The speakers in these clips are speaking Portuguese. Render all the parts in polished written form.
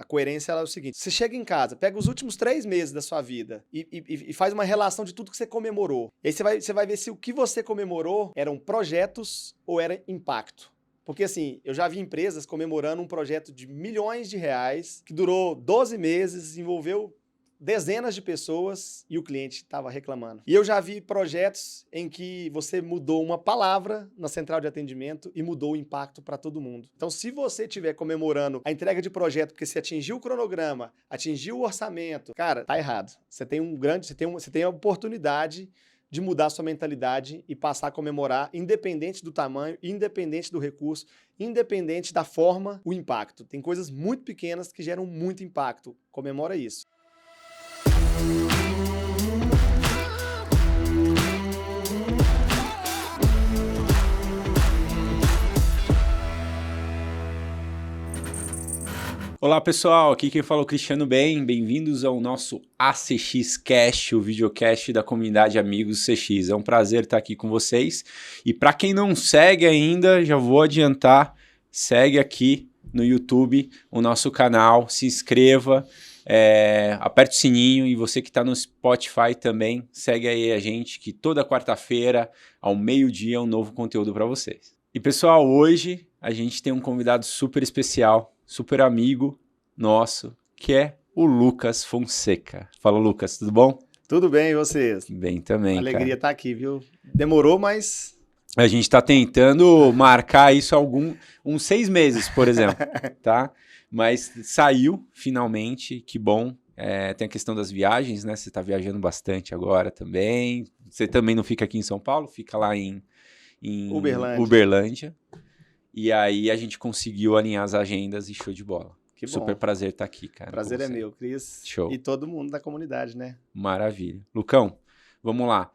coerência ela é o seguinte: você chega em casa, pega os últimos 3 meses da sua vida e faz uma relação de tudo que você comemorou. E aí você vai ver se o que você comemorou eram projetos ou era impacto. Porque assim, eu já vi empresas comemorando um projeto de milhões de reais, que durou 12 meses, envolveu dezenas de pessoas e o cliente estava reclamando. E eu já vi projetos em que você mudou uma palavra na central de atendimento e mudou o impacto para todo mundo. Então, se você estiver comemorando a entrega de projeto porque você atingiu o cronograma, atingiu o orçamento, cara, tá errado. Você tem a oportunidade de mudar a sua mentalidade e passar a comemorar, independente do tamanho, independente do recurso, independente da forma, o impacto. Tem coisas muito pequenas que geram muito impacto. Comemora isso. Olá pessoal, aqui quem fala é o Cristiano Bem, bem-vindos ao nosso ACX Cast, o videocast da comunidade Amigos CX. É um prazer estar aqui com vocês e para quem não segue ainda, já vou adiantar, segue aqui no YouTube o nosso canal, se inscreva, aperte o sininho e você que está no Spotify também, segue aí a gente que toda quarta-feira ao meio-dia um novo conteúdo para vocês. E pessoal, hoje a gente tem um convidado super especial, super amigo nosso, que é o Lucas Fonseca. Fala, Lucas, tudo bom? Tudo bem, e vocês? Bem também, alegria cara. estar aqui, viu? Demorou, mas... A gente está tentando marcar isso uns 6 meses, por exemplo, tá? Mas saiu, finalmente, que bom. Tem a questão das viagens, né? Você está viajando bastante agora também. Você também não fica aqui em São Paulo, fica lá em Uberlândia. E aí a gente conseguiu alinhar as agendas e show de bola. Que bom. Super prazer estar aqui, cara. Prazer é meu, Cris. Show. E todo mundo da comunidade, né? Maravilha. Lucão, vamos lá.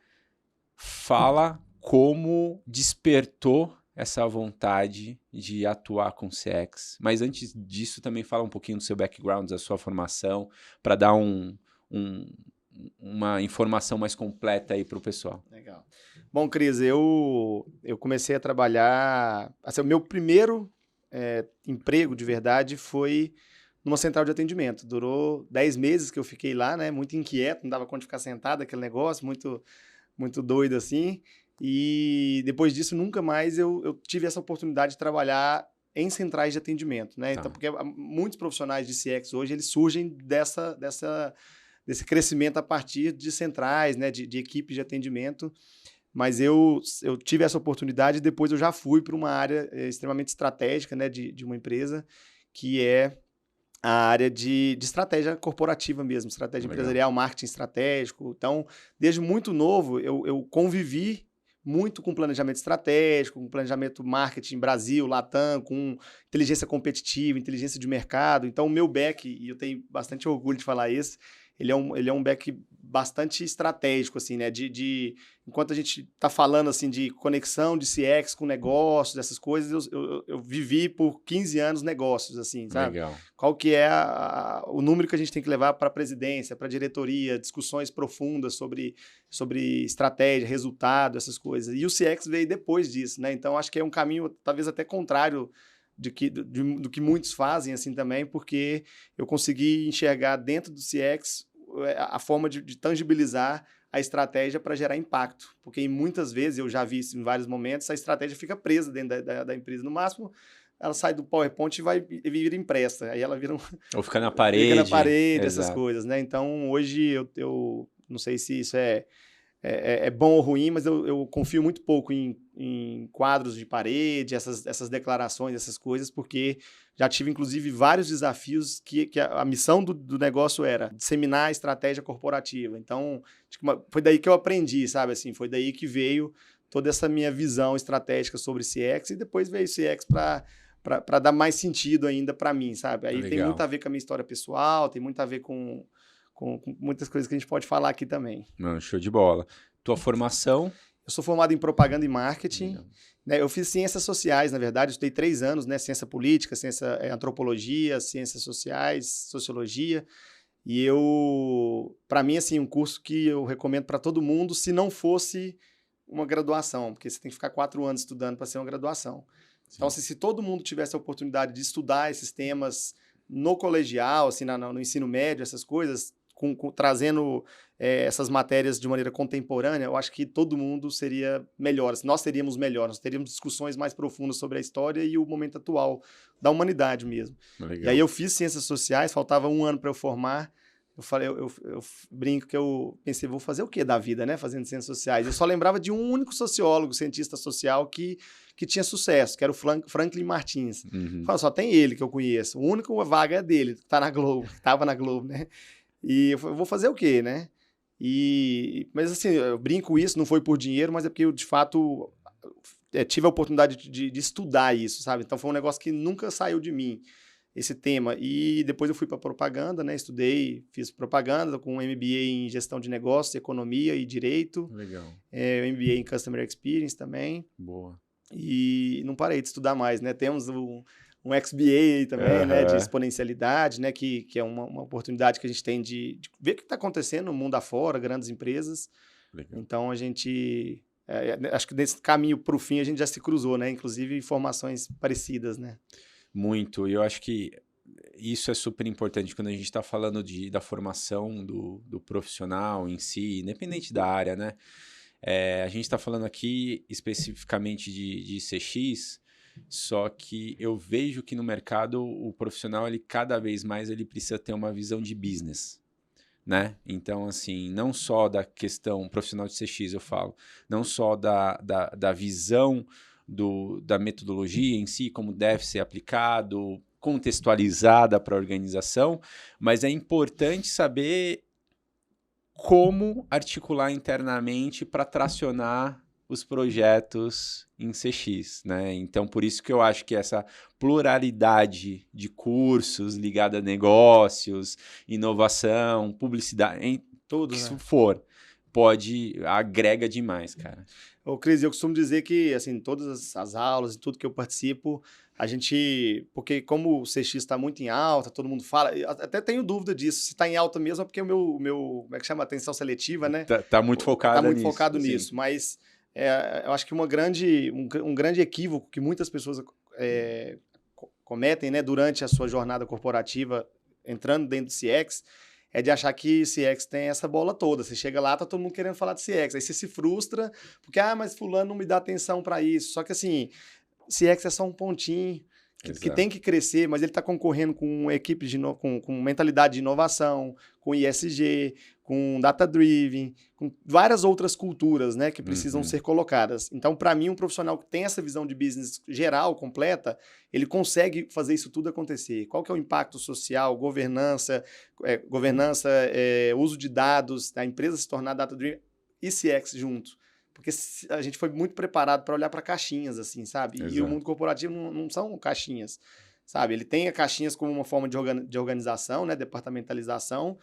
Fala como despertou essa vontade de atuar com CX. Mas antes disso, também fala um pouquinho do seu background, da sua formação, para dar uma informação mais completa aí para o pessoal. Legal. Bom, Cris, eu comecei a trabalhar... Assim, o meu primeiro emprego, de verdade, foi numa central de atendimento. Durou 10 meses que eu fiquei lá, né? Muito inquieto, não dava conta de ficar sentado, aquele negócio, muito, muito doido assim. E depois disso, nunca mais eu tive essa oportunidade de trabalhar em centrais de atendimento, né? Tá. Então, porque muitos profissionais de CX hoje, eles surgem desse crescimento a partir de centrais, né? De equipes de atendimento. Mas eu tive essa oportunidade e depois eu já fui para uma área extremamente estratégica, né, de uma empresa, que é a área de estratégia corporativa mesmo, estratégia empresarial, marketing estratégico. Então, desde muito novo, eu convivi muito com planejamento estratégico, com planejamento marketing Brasil, Latam, com inteligência competitiva, inteligência de mercado. Então, o meu back, e eu tenho bastante orgulho de falar isso, ele é um back bastante estratégico, assim, né? Enquanto a gente está falando, assim, de conexão de CX com negócios, essas coisas, eu vivi por 15 anos negócios, assim, sabe? Legal. Qual que é o número que a gente tem que levar para a presidência, para a diretoria, discussões profundas sobre estratégia, resultado, essas coisas. E o CX veio depois disso, né? Então, acho que é um caminho, talvez até contrário do que muitos fazem, assim, também, porque eu consegui enxergar dentro do CX a forma de tangibilizar a estratégia para gerar impacto. Porque muitas vezes, eu já vi isso em vários momentos, a estratégia fica presa dentro da empresa. No máximo, ela sai do PowerPoint e vira impressa. Aí ela vira Ou fica na parede. Fica na parede, essas Exato. coisas, né? Então, hoje, eu não sei se isso é bom ou ruim, mas eu confio muito pouco em quadros de parede, essas declarações, essas coisas, porque já tive, inclusive, vários desafios que a missão do negócio era disseminar a estratégia corporativa. Então, foi daí que eu aprendi, sabe? Assim, foi daí que veio toda essa minha visão estratégica sobre CX e depois veio CX para dar mais sentido ainda para mim, sabe? Aí Legal. Tem muito a ver com a minha história pessoal, tem muito a ver com muitas coisas que a gente pode falar aqui também. Mano, show de bola. Tua formação? Eu sou formado em propaganda e marketing. Né? Eu fiz ciências sociais, na verdade. Eu estudei 3 anos, né? Ciência política, antropologia, ciências sociais, sociologia. E para mim, assim, um curso que eu recomendo para todo mundo, se não fosse uma graduação, porque você tem que ficar 4 anos estudando para ser uma graduação. Sim. Então, se todo mundo tivesse a oportunidade de estudar esses temas no colegial, assim, no ensino médio, essas coisas, trazendo essas matérias de maneira contemporânea, eu acho que todo mundo seria melhor. Nós seríamos melhores, nós teríamos discussões mais profundas sobre a história e o momento atual da humanidade mesmo. Legal. E aí eu fiz ciências sociais, faltava 1 ano para eu formar. Eu falei, eu brinco que eu pensei, vou fazer o quê da vida, né, fazendo ciências sociais? Eu só lembrava de um único sociólogo, cientista social, que tinha sucesso, que era o Franklin Martins. Falei, só tem ele que eu conheço. A única vaga é dele, que tá na Globo, que estava na Globo, né? E eu falei, vou fazer o quê, né? Mas assim, eu brinco isso, não foi por dinheiro, mas é porque eu, de fato, tive a oportunidade de estudar isso, sabe? Então foi um negócio que nunca saiu de mim, esse tema. E depois eu fui para propaganda, né? Estudei, fiz propaganda com um MBA em gestão de negócios, economia e direito. Legal. MBA em Customer Experience também. Boa. E não parei de estudar mais, né? Temos um XBA aí também, né? De exponencialidade, né? Que é uma oportunidade que a gente tem de ver o que está acontecendo no mundo afora, grandes empresas. Legal. Então, a gente... acho que nesse caminho para o fim a gente já se cruzou, né? Inclusive informações parecidas, né? Muito. E eu acho que isso é super importante quando a gente está falando da formação do profissional em si, independente da área, né? A gente está falando aqui especificamente de CX, só que eu vejo que no mercado o profissional, ele cada vez mais ele precisa ter uma visão de business, né? Então, assim, não só da questão profissional de CX, eu falo, não só da visão da metodologia em si, como deve ser aplicado, contextualizada para a organização, mas é importante saber como articular internamente para tracionar os projetos em CX, né? Então, por isso que eu acho que essa pluralidade de cursos ligada a negócios, inovação, publicidade, em tudo que for, agrega demais, cara. Ô, Cris, eu costumo dizer que, assim, todas as aulas e tudo que eu participo, porque como o CX está muito em alta, todo mundo fala, até tenho dúvida disso, se está em alta mesmo é porque o meu como é que chama? Atenção seletiva, né? Tá muito focado nisso. Tá muito focado nisso, mas eu acho que um grande equívoco que muitas pessoas cometem, né, durante a sua jornada corporativa, entrando dentro do CX, é de achar que CX tem essa bola toda. Você chega lá, tá todo mundo querendo falar de CX. Aí você se frustra, porque, mas fulano não me dá atenção para isso. Só que, assim, CX é só um pontinho que tem que crescer, mas ele está concorrendo com equipes com mentalidade de inovação, com ISG, com data-driven, com várias outras culturas, né, que precisam ser colocadas. Então, para mim, um profissional que tem essa visão de business geral, completa, ele consegue fazer isso tudo acontecer. Qual que é o impacto social, governança, uso de dados, a empresa se tornar data-driven e CX junto. Porque a gente foi muito preparado para olhar para caixinhas, assim, sabe? Exato. E o mundo corporativo não são caixinhas, sabe? Ele tem caixinhas como uma forma de organização, né? Departamentalização.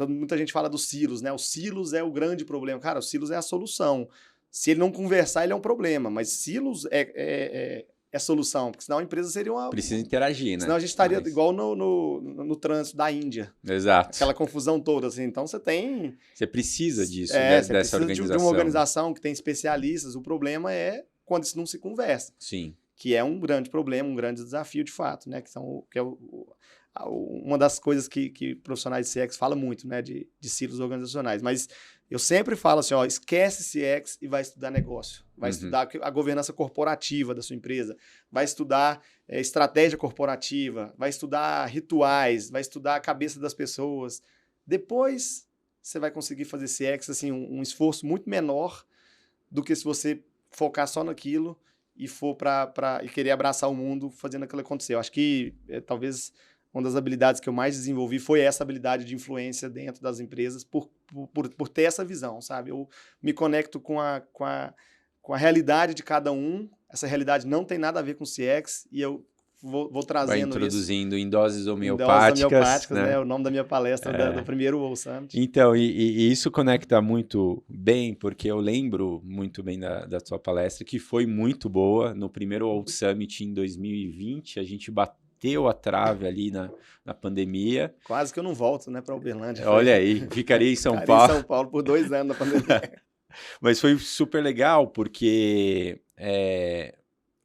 Muita gente fala dos silos, né? Os silos é o grande problema. Cara, os silos é a solução. Se ele não conversar, ele é um problema. Mas silos é solução, porque senão a empresa seria uma... Precisa interagir, né? Senão a gente estaria igual no trânsito da Índia. Exato. Aquela confusão toda, assim. Então você precisa disso, dessa organização. Você precisa de uma organização que tem especialistas. O problema é quando isso não se conversa. Sim. Que é um grande problema, um grande desafio, de fato, né? Que é uma das coisas que profissionais de CX falam muito, né? De silos organizacionais. Mas eu sempre falo assim, ó, esquece CX e vai estudar negócio. Vai estudar a governança corporativa da sua empresa. Vai estudar estratégia corporativa. Vai estudar rituais. Vai estudar a cabeça das pessoas. Depois, você vai conseguir fazer CX, assim, um esforço muito menor do que se você focar só naquilo e for e querer abraçar o mundo fazendo aquilo acontecer. Eu acho que talvez uma das habilidades que eu mais desenvolvi foi essa habilidade de influência dentro das empresas por ter essa visão, sabe? Eu me conecto com a realidade de cada um. Essa realidade não tem nada a ver com CX e eu vou trazendo isso. Vai introduzindo em doses homeopáticas, né? O nome da minha palestra do primeiro World Summit. Então, e isso conecta muito bem, porque eu lembro muito bem da tua palestra, que foi muito boa. No primeiro World Summit em 2020, a gente bateu a trave ali na pandemia. Quase que eu não volto, né, para Uberlândia. Olha aí, ficaria em São Paulo. Em São Paulo por 2 anos na pandemia. Mas foi super legal, porque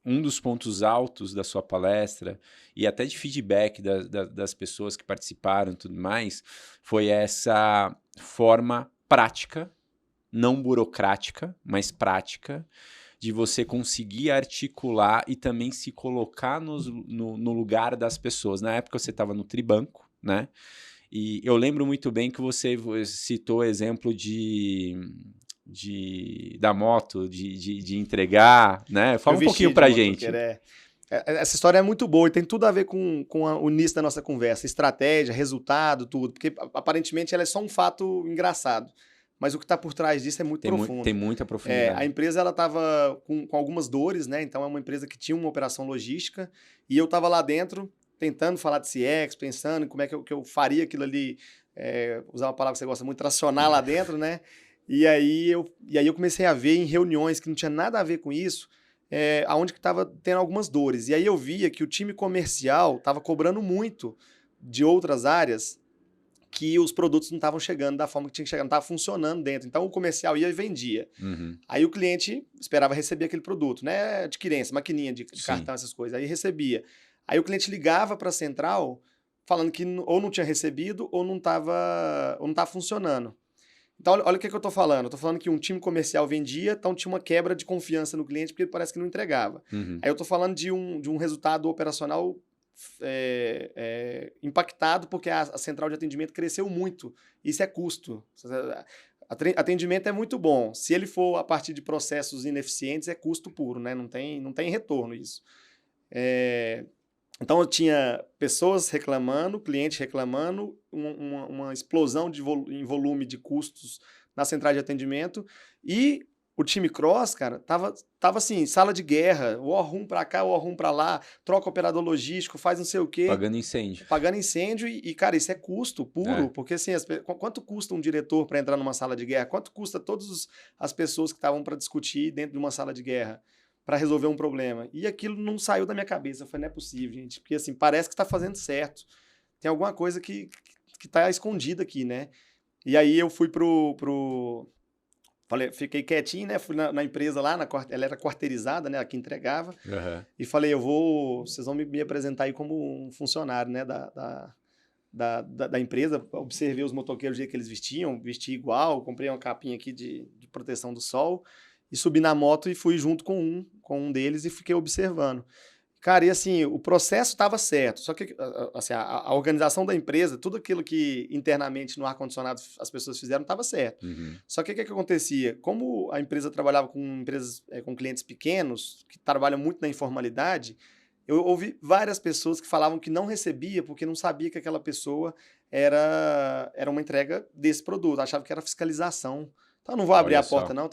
um dos pontos altos da sua palestra e até de feedback das pessoas que participaram e tudo mais, foi essa forma prática, não burocrática, mas prática, de você conseguir articular e também se colocar no lugar das pessoas. Na época você estava no Tribanco, né? E eu lembro muito bem que você citou o exemplo da moto, de entregar, né? Fala um pouquinho pra gente. Essa história é muito boa e tem tudo a ver com o início da nossa conversa. Estratégia, resultado, tudo. Porque aparentemente ela é só um fato engraçado. Mas o que está por trás disso é muito profundo. Tem muita profundidade. A empresa estava com algumas dores, né? Então é uma empresa que tinha uma operação logística e eu estava lá dentro tentando falar de CX, pensando em como é que eu faria aquilo ali, usar uma palavra que você gosta muito, tracionar lá dentro, né? E aí eu comecei a ver em reuniões que não tinha nada a ver com isso, aonde que estava tendo algumas dores. E aí eu via que o time comercial estava cobrando muito de outras áreas que os produtos não estavam chegando da forma que tinha que chegar, não estava funcionando dentro. Então o comercial ia e vendia. Uhum. Aí o cliente esperava receber aquele produto, né? Adquirência, maquininha de cartão, essas coisas. Aí recebia. Aí o cliente ligava para a central falando que ou não tinha recebido ou não estava funcionando. Então, olha o que eu estou falando. Eu estou falando que um time comercial vendia, então tinha uma quebra de confiança no cliente porque parece que não entregava. Uhum. Aí eu estou falando de um resultado operacional impactado porque a central de atendimento cresceu muito. Isso é custo. Atendimento é muito bom. Se ele for a partir de processos ineficientes, é custo puro, né? Não tem retorno isso. Então, eu tinha pessoas reclamando, cliente reclamando, uma explosão em volume de custos na central de atendimento e o time cross, cara, tava assim, sala de guerra, o War-Room pra cá, o War-Room pra lá, troca operador logístico, faz não sei o quê. Pagando incêndio. Pagando incêndio e cara, isso é custo puro, porque assim, quanto custa um diretor para entrar numa sala de guerra? Quanto custa todas as pessoas que estavam para discutir dentro de uma sala de guerra? Para resolver um problema. E aquilo não saiu da minha cabeça. Eu falei, não é possível, gente. Porque assim, parece que está fazendo certo. Tem alguma coisa que está escondida aqui, né? E aí eu fui falei, fiquei quietinho, né? Fui na empresa lá, ela era quarteirizada, né? A que entregava. Uhum. E falei, vocês vão me apresentar aí como um funcionário, né? Da empresa. Observei os motoqueiros do jeito que eles vestiam, vesti igual, comprei uma capinha aqui de proteção do sol. E subi na moto e fui junto com um deles e fiquei observando. Cara, e assim, o processo estava certo, só que assim, a organização da empresa, tudo aquilo que internamente no ar-condicionado as pessoas fizeram estava certo. Uhum. Só que o que acontecia? Como a empresa trabalhava com com clientes pequenos, que trabalham muito na informalidade, eu ouvi várias pessoas que falavam que não recebia porque não sabia que aquela pessoa era uma entrega desse produto, achava que era fiscalização. Então, eu não vou abrir a porta, não,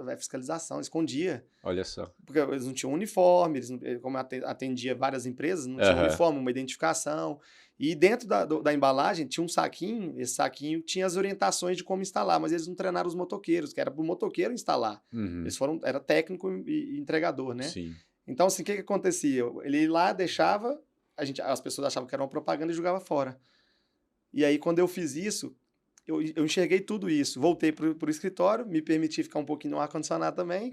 é fiscalização, escondia. Olha só. Porque eles não tinham uniforme, como atendia várias empresas, não tinha uniforme, uma identificação. E dentro da embalagem tinha um saquinho, esse saquinho tinha as orientações de como instalar, mas eles não treinaram os motoqueiros, que era para o motoqueiro instalar. Uhum. Era técnico e entregador, né? Sim. Então, assim, o que acontecia? Ele ia lá, deixava, as pessoas achavam que era uma propaganda e jogava fora. E aí, quando eu fiz isso, eu enxerguei tudo isso, voltei pro escritório, me permiti ficar um pouquinho no ar-condicionado também,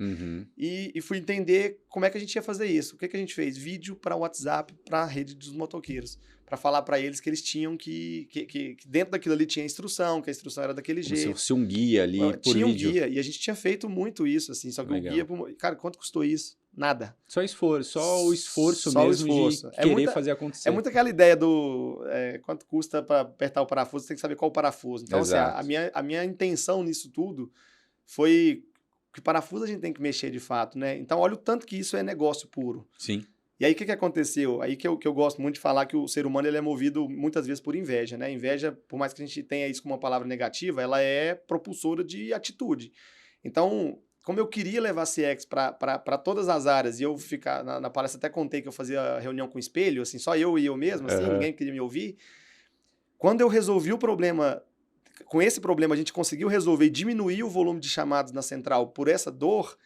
e fui entender como é que a gente ia fazer isso. O que a gente fez? Vídeo para WhatsApp, para a rede dos motoqueiros, para falar para eles que eles tinham que dentro daquilo ali tinha instrução, que a instrução era daquele jeito. Como se fosse um guia ali por tinha vídeo. Um guia, e a gente tinha feito muito isso, assim, só que o guia... Cara, quanto custou isso? Nada. Só esforço, só o esforço só mesmo o esforço. de querer fazer acontecer. É muito aquela ideia do quanto custa para apertar o parafuso, você tem que saber qual o parafuso. Então, assim, a minha intenção nisso tudo foi que parafuso a gente tem que mexer de fato, né? Então, olha o tanto que isso é negócio puro. Sim. E aí, o que aconteceu? Aí que eu gosto muito de falar que o ser humano ele é movido muitas vezes por inveja, né? Inveja, por mais que a gente tenha isso como uma palavra negativa, ela é propulsora de atitude. Então, como eu queria levar CX para todas as áreas, e eu ficar na palestra, até contei que eu fazia reunião com espelho, assim, só eu e eu mesmo, assim, ninguém queria me ouvir. Quando eu resolvi o problema, com esse problema a gente conseguiu resolver e diminuir o volume de chamados na central por essa dor,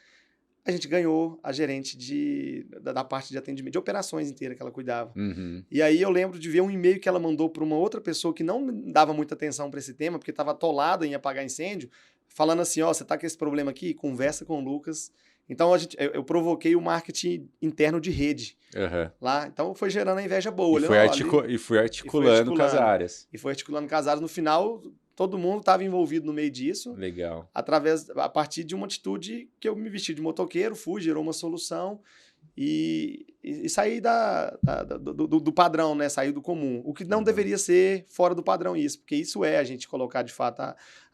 a gente ganhou a gerente da parte de atendimento, de operações inteira que ela cuidava. Uhum. E aí eu lembro de ver um e-mail que ela mandou para uma outra pessoa que não dava muita atenção para esse tema, porque estava atolada em apagar incêndio, falando assim, você tá com esse problema aqui? Conversa com o Lucas, Então, eu provoquei o marketing interno de rede lá. Então, foi gerando a inveja boa. E foi articulando com as áreas. E foi articulando com as áreas. No final, todo mundo estava envolvido no meio disso. Legal. A partir de uma atitude que eu me vesti de motoqueiro, gerou uma solução e saí do padrão, né? Saí do comum. O que não deveria ser fora do padrão isso, porque isso é a gente colocar de fato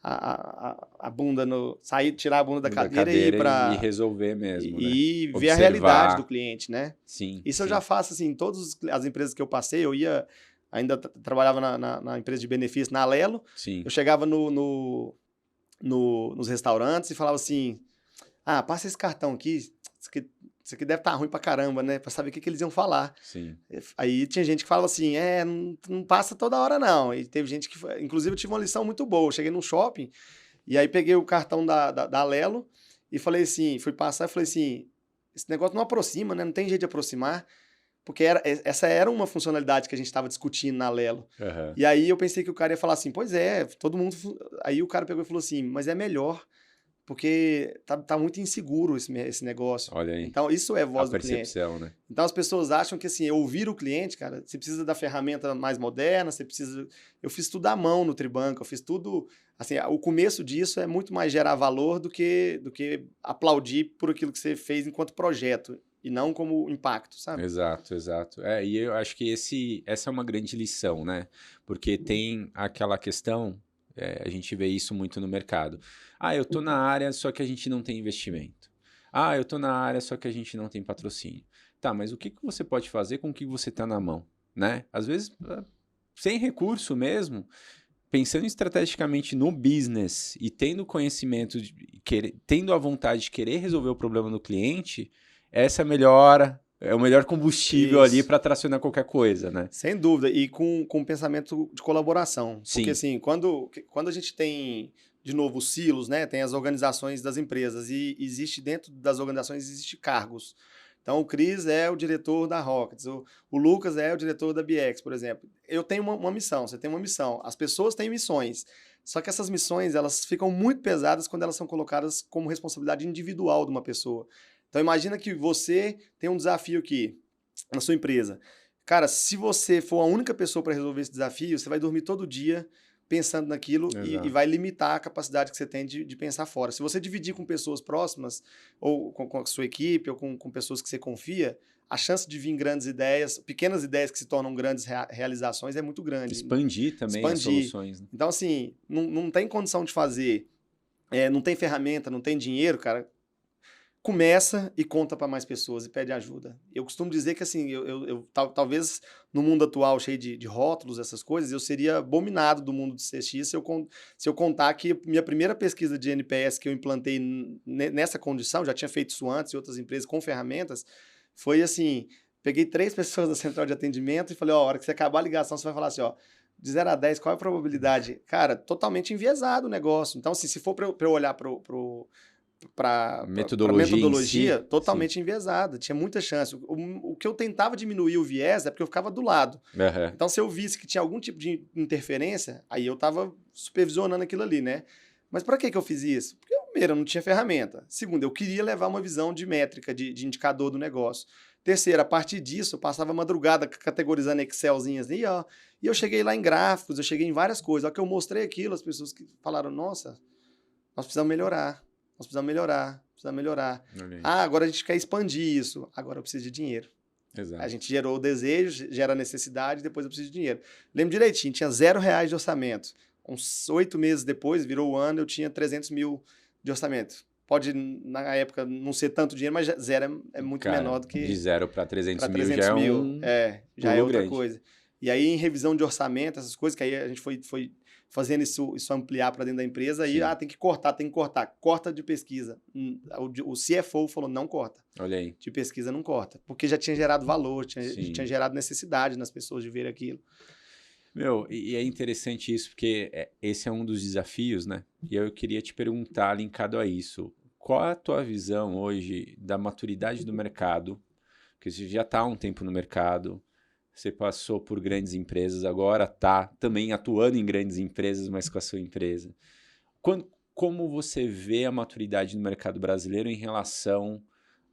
a bunda tirar a bunda da cadeira e ir para... E resolver mesmo, e né? ver a realidade do cliente, né? Sim. Isso eu já faço, assim, todas as empresas que eu passei, eu ia... Ainda trabalhava na empresa de benefício, na Alelo. Sim. Eu chegava nos restaurantes e falava assim, passa esse cartão aqui, isso aqui deve estar ruim pra caramba, né? Pra saber o que eles iam falar. Sim. Aí tinha gente que falava assim, não passa toda hora não. E teve gente que... Inclusive eu tive uma lição muito boa. Eu cheguei num shopping e aí peguei o cartão da Alelo e falei assim, fui passar e falei assim, esse negócio não aproxima, né? Não tem jeito de aproximar. Porque essa era uma funcionalidade que a gente estava discutindo na Alelo. E aí eu pensei que o cara ia falar assim, pois é, todo mundo... Aí o cara pegou e falou assim, mas é melhor, porque tá muito inseguro esse negócio. Olha aí. Então isso é voz a do cliente. percepção, né? Então as pessoas acham que assim, ouvir o cliente, cara, você precisa da ferramenta mais moderna, você precisa... Eu fiz tudo à mão no Tribanco, eu fiz tudo... Assim, o começo disso é muito mais gerar valor do que aplaudir por aquilo que você fez enquanto projeto. E não como impacto, sabe? Exato. E eu acho que essa é uma grande lição, né? Porque tem aquela questão, a gente vê isso muito no mercado. Eu tô na área, só que a gente não tem investimento. Eu tô na área, só que a gente não tem patrocínio. Tá, mas o que você pode fazer com o que você tá na mão, né? Às vezes, sem recurso mesmo, pensando estrategicamente no business e tendo conhecimento, tendo a vontade de querer resolver o problema do cliente... Essa é o melhor combustível ali para tracionar qualquer coisa, né? Sem dúvida, e com pensamento de colaboração. Sim. Porque assim, quando a gente tem, de novo, os silos, né? Tem as organizações das empresas e dentro das organizações existe cargos. Então o Cris é o diretor da Rockets, o Lucas é o diretor da BX, por exemplo. Eu tenho uma missão, você tem uma missão. As pessoas têm missões. Só que essas missões, elas ficam muito pesadas quando elas são colocadas como responsabilidade individual de uma pessoa. Então, imagina que você tem um desafio aqui na sua empresa. Cara, se você for a única pessoa para resolver esse desafio, você vai dormir todo dia pensando naquilo e vai limitar a capacidade que você tem de pensar fora. Se você dividir com pessoas próximas, ou com a sua equipe, ou com pessoas que você confia, a chance de vir grandes ideias, pequenas ideias que se tornam grandes realizações é muito grande. Expandir também as soluções. Né? Então, assim, não tem condição de fazer, não tem ferramenta, não tem dinheiro, cara... Começa e conta para mais pessoas e pede ajuda. Eu costumo dizer que, assim, talvez no mundo atual cheio de rótulos, essas coisas, eu seria abominado do mundo de CX se eu contar que minha primeira pesquisa de NPS que eu implantei nessa condição, já tinha feito isso antes em outras empresas com ferramentas, foi assim, peguei 3 pessoas da central de atendimento e falei, a hora que você acabar a ligação, você vai falar assim, de 0 a 10, qual é a probabilidade? Cara, totalmente enviesado o negócio. Então, assim, se for para eu olhar para metodologia si, totalmente enviesada. Tinha muita chance. O que eu tentava diminuir o viés é porque eu ficava do lado. Então, se eu visse que tinha algum tipo de interferência, aí eu estava supervisionando aquilo ali, né? Mas para que eu fiz isso? Porque, primeiro, eu não tinha ferramenta. Segundo, eu queria levar uma visão de métrica, de indicador do negócio. Terceiro, a partir disso, eu passava a madrugada categorizando Excelzinhas ali, e eu cheguei lá em gráficos, eu cheguei em várias coisas. Ao que eu mostrei aquilo, as pessoas que falaram, nossa, nós precisamos melhorar. Nós precisamos melhorar. Agora a gente quer expandir isso. Agora eu preciso de dinheiro. Exato. A gente gerou o desejo, gera a necessidade, depois eu preciso de dinheiro. Lembro direitinho, tinha R$0 de orçamento. Uns 8 meses depois, virou o ano, eu tinha 300 mil de orçamento. Pode, na época, não ser tanto dinheiro, mas zero é muito menor do que... De 0 para 300 mil já é já é outra grande. coisa. E aí, em revisão de orçamento, essas coisas, que aí a gente foi fazendo isso ampliar para dentro da empresa, aí tem que cortar. Corta de pesquisa. O CFO falou, não corta. Olha aí. De pesquisa não corta. Porque já tinha gerado valor, tinha gerado necessidade nas pessoas de ver aquilo. E é interessante isso, porque esse é um dos desafios, né? E eu queria te perguntar, linkado a isso, qual é a tua visão hoje da maturidade do mercado? Porque você já está há um tempo no mercado, você passou por grandes empresas, agora está também atuando em grandes empresas, mas com a sua empresa. como você vê a maturidade no mercado brasileiro em relação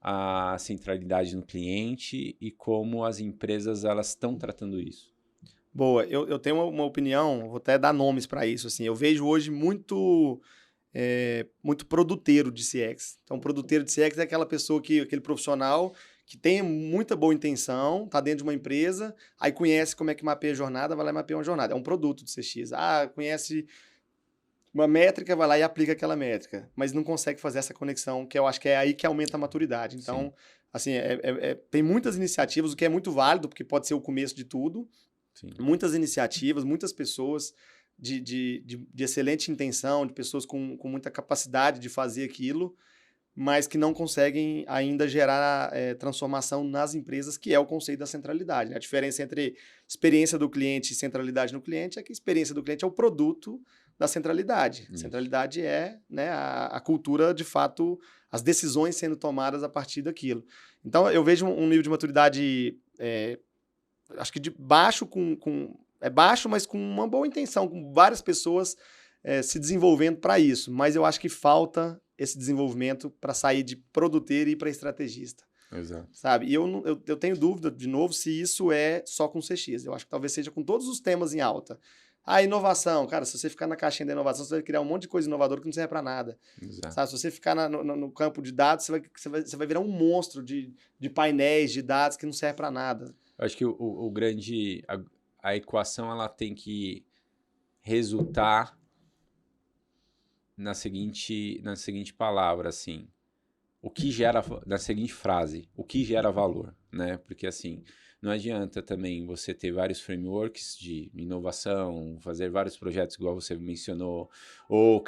à centralidade no cliente e como as empresas elas estão tratando isso? Boa, eu tenho uma opinião, vou até dar nomes para isso, assim, eu vejo hoje muito produteiro de CX. Então, produteiro de CX é aquela pessoa aquele profissional que tem muita boa intenção, está dentro de uma empresa, aí conhece como é que mapeia a jornada, vai lá e mapeia uma jornada. É um produto de CX. Conhece uma métrica, vai lá e aplica aquela métrica, mas não consegue fazer essa conexão, que eu acho que é aí que aumenta a maturidade. Então, Sim. assim, tem muitas iniciativas, o que é muito válido, porque pode ser o começo de tudo, Sim. muitas iniciativas, muitas pessoas de excelente intenção, de pessoas com muita capacidade de fazer aquilo, mas que não conseguem ainda gerar transformação nas empresas, que é o conceito da centralidade, né? A diferença entre experiência do cliente e centralidade no cliente é que a experiência do cliente é o produto da centralidade. Isso. Centralidade é, né, a cultura, de fato, as decisões sendo tomadas a partir daquilo. Então, eu vejo um nível de maturidade, acho que de baixo, é baixo, mas com uma boa intenção, com várias pessoas se desenvolvendo para isso. Mas eu acho que falta esse desenvolvimento para sair de produteiro e ir para estrategista. Exato. Sabe? E eu tenho dúvida, de novo, se isso é só com CX. Eu acho que talvez seja com todos os temas em alta. A inovação, cara, se você ficar na caixinha da inovação, você vai criar um monte de coisa inovadora que não serve para nada. Exato. Sabe? Se você ficar no campo de dados, você vai virar um monstro de painéis, de dados que não serve para nada. Eu acho que a equação ela tem que resultar na seguinte palavra, assim, na seguinte frase, o que gera valor, né? Porque assim, não adianta também você ter vários frameworks de inovação, fazer vários projetos igual você mencionou, ou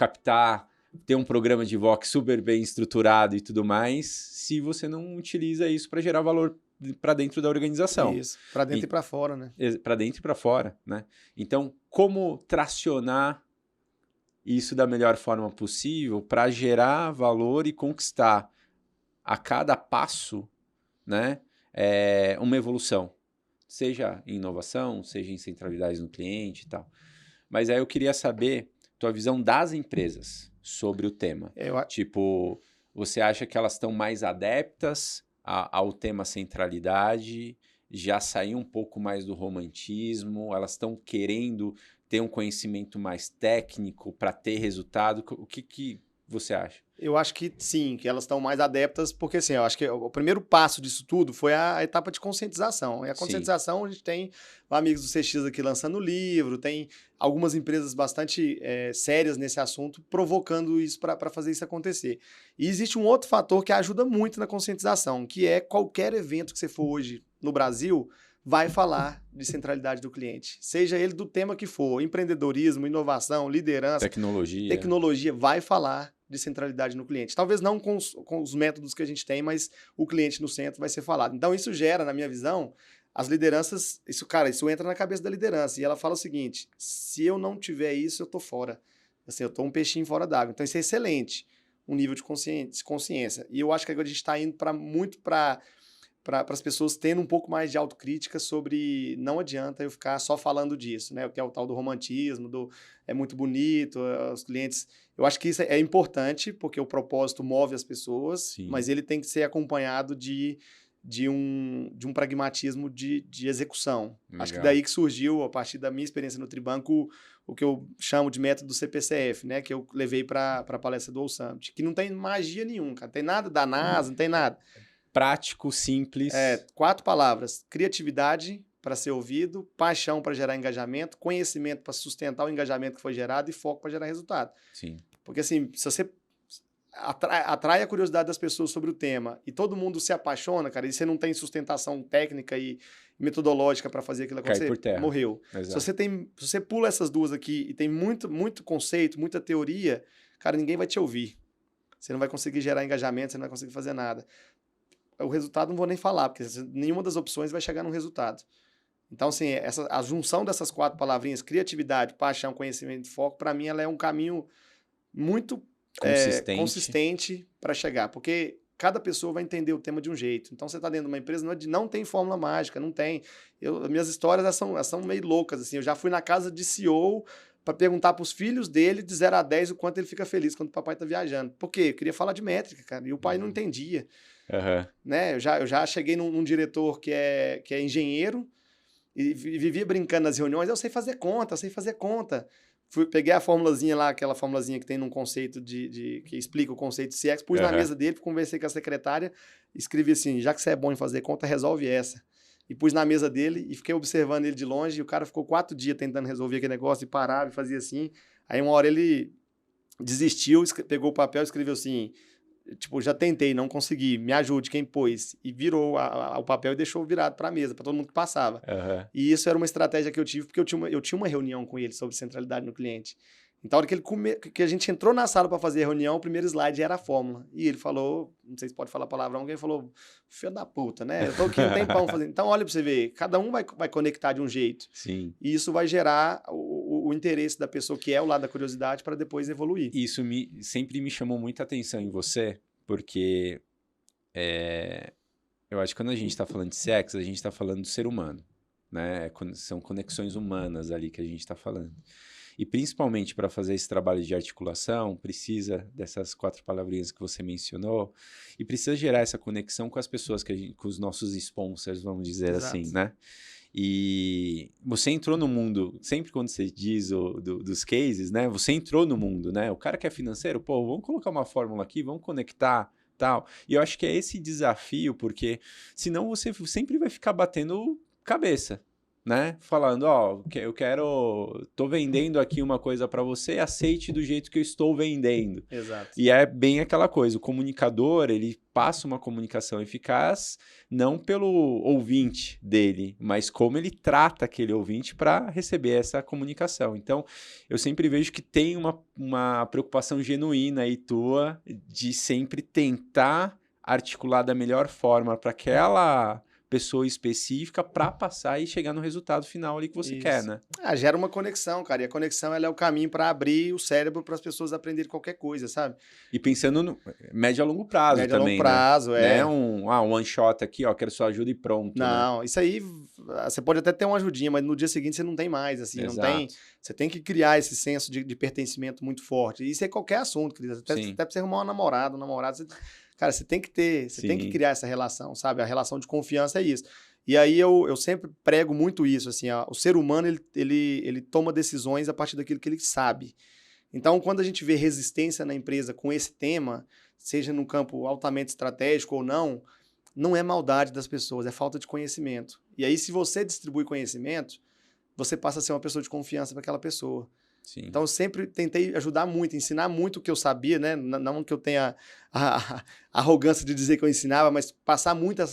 ter um programa de Vox super bem estruturado e tudo mais, se você não utiliza isso para gerar valor para dentro da organização. Isso, para dentro e para fora, né? Para dentro e para fora, né? Então, como tracionar isso da melhor forma possível para gerar valor e conquistar a cada passo, né, uma evolução, seja em inovação, seja em centralidade no cliente e tal. Mas aí eu queria saber tua visão das empresas sobre o tema. Tipo, você acha que elas estão mais adeptas ao tema centralidade, já saiu um pouco mais do romantismo, elas estão querendo ter um conhecimento mais técnico para ter resultado? O que você acha? Eu acho que sim, que elas estão mais adeptas, porque assim, eu acho que o primeiro passo disso tudo foi a etapa de conscientização. E a conscientização, a gente tem amigos do CX aqui lançando livro, tem algumas empresas bastante sérias nesse assunto, provocando isso para fazer isso acontecer. E existe um outro fator que ajuda muito na conscientização, que é qualquer evento que você for hoje no Brasil, vai falar de centralidade do cliente. Seja ele do tema que for, empreendedorismo, inovação, liderança, tecnologia, vai falar de centralidade no cliente. Talvez não com os métodos que a gente tem, mas o cliente no centro vai ser falado. Então, isso gera, na minha visão, as lideranças... Isso entra na cabeça da liderança. E ela fala o seguinte, se eu não tiver isso, eu tô fora. Assim, eu tô um peixinho fora d'água. Então, isso é excelente, um nível de consciência. E eu acho que agora a gente está indo muito para as pessoas tendo um pouco mais de autocrítica sobre não adianta eu ficar só falando disso, né? O que é o tal do romantismo, é muito bonito, os clientes... Eu acho que isso é importante, porque o propósito move as pessoas, sim, mas ele tem que ser acompanhado de um pragmatismo de execução. Legal. Acho que daí que surgiu, a partir da minha experiência no Tribanco, o que eu chamo de método CPCF, né? Que eu levei para a palestra do All Summit, que não tem magia nenhuma, cara. Não tem nada da NASA, não tem nada. Prático, simples. 4 palavras: criatividade para ser ouvido, paixão para gerar engajamento, conhecimento para sustentar o engajamento que foi gerado e foco para gerar resultado. Sim. Porque assim, se você atrai a curiosidade das pessoas sobre o tema e todo mundo se apaixona, cara, e você não tem sustentação técnica e metodológica para fazer aquilo acontecer, cai por terra. Morreu. Se você pula essas duas aqui e tem muito conceito, muita teoria, cara, ninguém vai te ouvir. Você não vai conseguir gerar engajamento, você não vai conseguir fazer nada. O resultado não vou nem falar, porque nenhuma das opções vai chegar num resultado. Então, assim, a junção dessas 4 palavrinhas, criatividade, paixão, conhecimento e foco, para mim, ela é um caminho muito consistente para chegar, porque cada pessoa vai entender o tema de um jeito. Então, você está dentro de uma empresa, não tem fórmula mágica, não tem. Minhas histórias elas são meio loucas, assim. Eu já fui na casa de CEO para perguntar para os filhos dele, de 0 a 10, o quanto ele fica feliz quando o papai tá viajando. Por quê? Eu queria falar de métrica, cara, e o pai não entendia. Né? Eu já cheguei num diretor que é engenheiro e vivia brincando nas reuniões, eu sei fazer conta, eu sei fazer conta. Peguei a formulazinha lá, aquela formulazinha que tem num conceito que explica o conceito de CX, pus na mesa dele, conversei com a secretária, escrevi assim, já que você é bom em fazer conta, resolve essa. E pus na mesa dele e fiquei observando ele de longe, e o cara ficou 4 dias tentando resolver aquele negócio, e parava e fazia assim. Aí uma hora ele desistiu, pegou o papel e escreveu assim, tipo, já tentei, não consegui, me ajude, quem pôs? E virou o papel e deixou virado para a mesa, para todo mundo que passava. E isso era uma estratégia que eu tive, porque eu tinha uma reunião com ele sobre centralidade no cliente. Então, a hora que a gente entrou na sala para fazer a reunião, o primeiro slide era a fórmula. E ele falou, não sei se pode falar palavrão, ele falou, filho da puta, né? Eu tô aqui um tempão fazendo. Então, olha para você ver, cada um vai conectar de um jeito. Sim. E isso vai gerar o interesse da pessoa, que é o lado da curiosidade, para depois evoluir. Isso sempre me chamou muita atenção em você, porque eu acho que quando a gente está falando de CX, a gente está falando do ser humano, né? São conexões humanas ali que a gente está falando. E principalmente para fazer esse trabalho de articulação, precisa dessas 4 palavrinhas que você mencionou, e precisa gerar essa conexão com as pessoas, com os nossos sponsors, vamos dizer assim, né? E você entrou no mundo, sempre quando você diz dos cases, né? Você entrou no mundo, né? O cara que é financeiro, pô, vamos colocar uma fórmula aqui, vamos conectar, tal. E eu acho que é esse desafio, porque senão você sempre vai ficar batendo cabeça, né? Falando, ó, tô vendendo aqui uma coisa para você, aceite do jeito que eu estou vendendo. Exato. E é bem aquela coisa, o comunicador, ele passa uma comunicação eficaz, não pelo ouvinte dele, mas como ele trata aquele ouvinte para receber essa comunicação. Então, eu sempre vejo que tem uma preocupação genuína aí tua de sempre tentar articular da melhor forma para aquela pessoa específica para passar e chegar no resultado final ali que você quer, né? Gera uma conexão, cara. E a conexão ela é o caminho para abrir o cérebro para as pessoas aprenderem qualquer coisa, sabe? E pensando no médio a longo prazo médio também, a longo prazo, né? Um one shot aqui, ó, quero sua ajuda e pronto. Não, né? Isso aí você pode até ter uma ajudinha, mas no dia seguinte você não tem mais, assim, Exato. não tem. Você tem que criar esse senso de pertencimento muito forte. Isso é qualquer assunto, querido. Até pra você arrumar uma namorada, cara, você tem que tem que criar essa relação, sabe? A relação de confiança é isso. E aí eu sempre prego muito isso, assim, ó, o ser humano, ele toma decisões a partir daquilo que ele sabe. Então, quando a gente vê resistência na empresa com esse tema, seja no campo altamente estratégico ou não é maldade das pessoas, é falta de conhecimento. E aí, se você distribui conhecimento, você passa a ser uma pessoa de confiança para aquela pessoa. Sim. Então, eu sempre tentei ajudar muito, ensinar muito o que eu sabia, né? Não que eu tenha a arrogância de dizer que eu ensinava, mas passar muita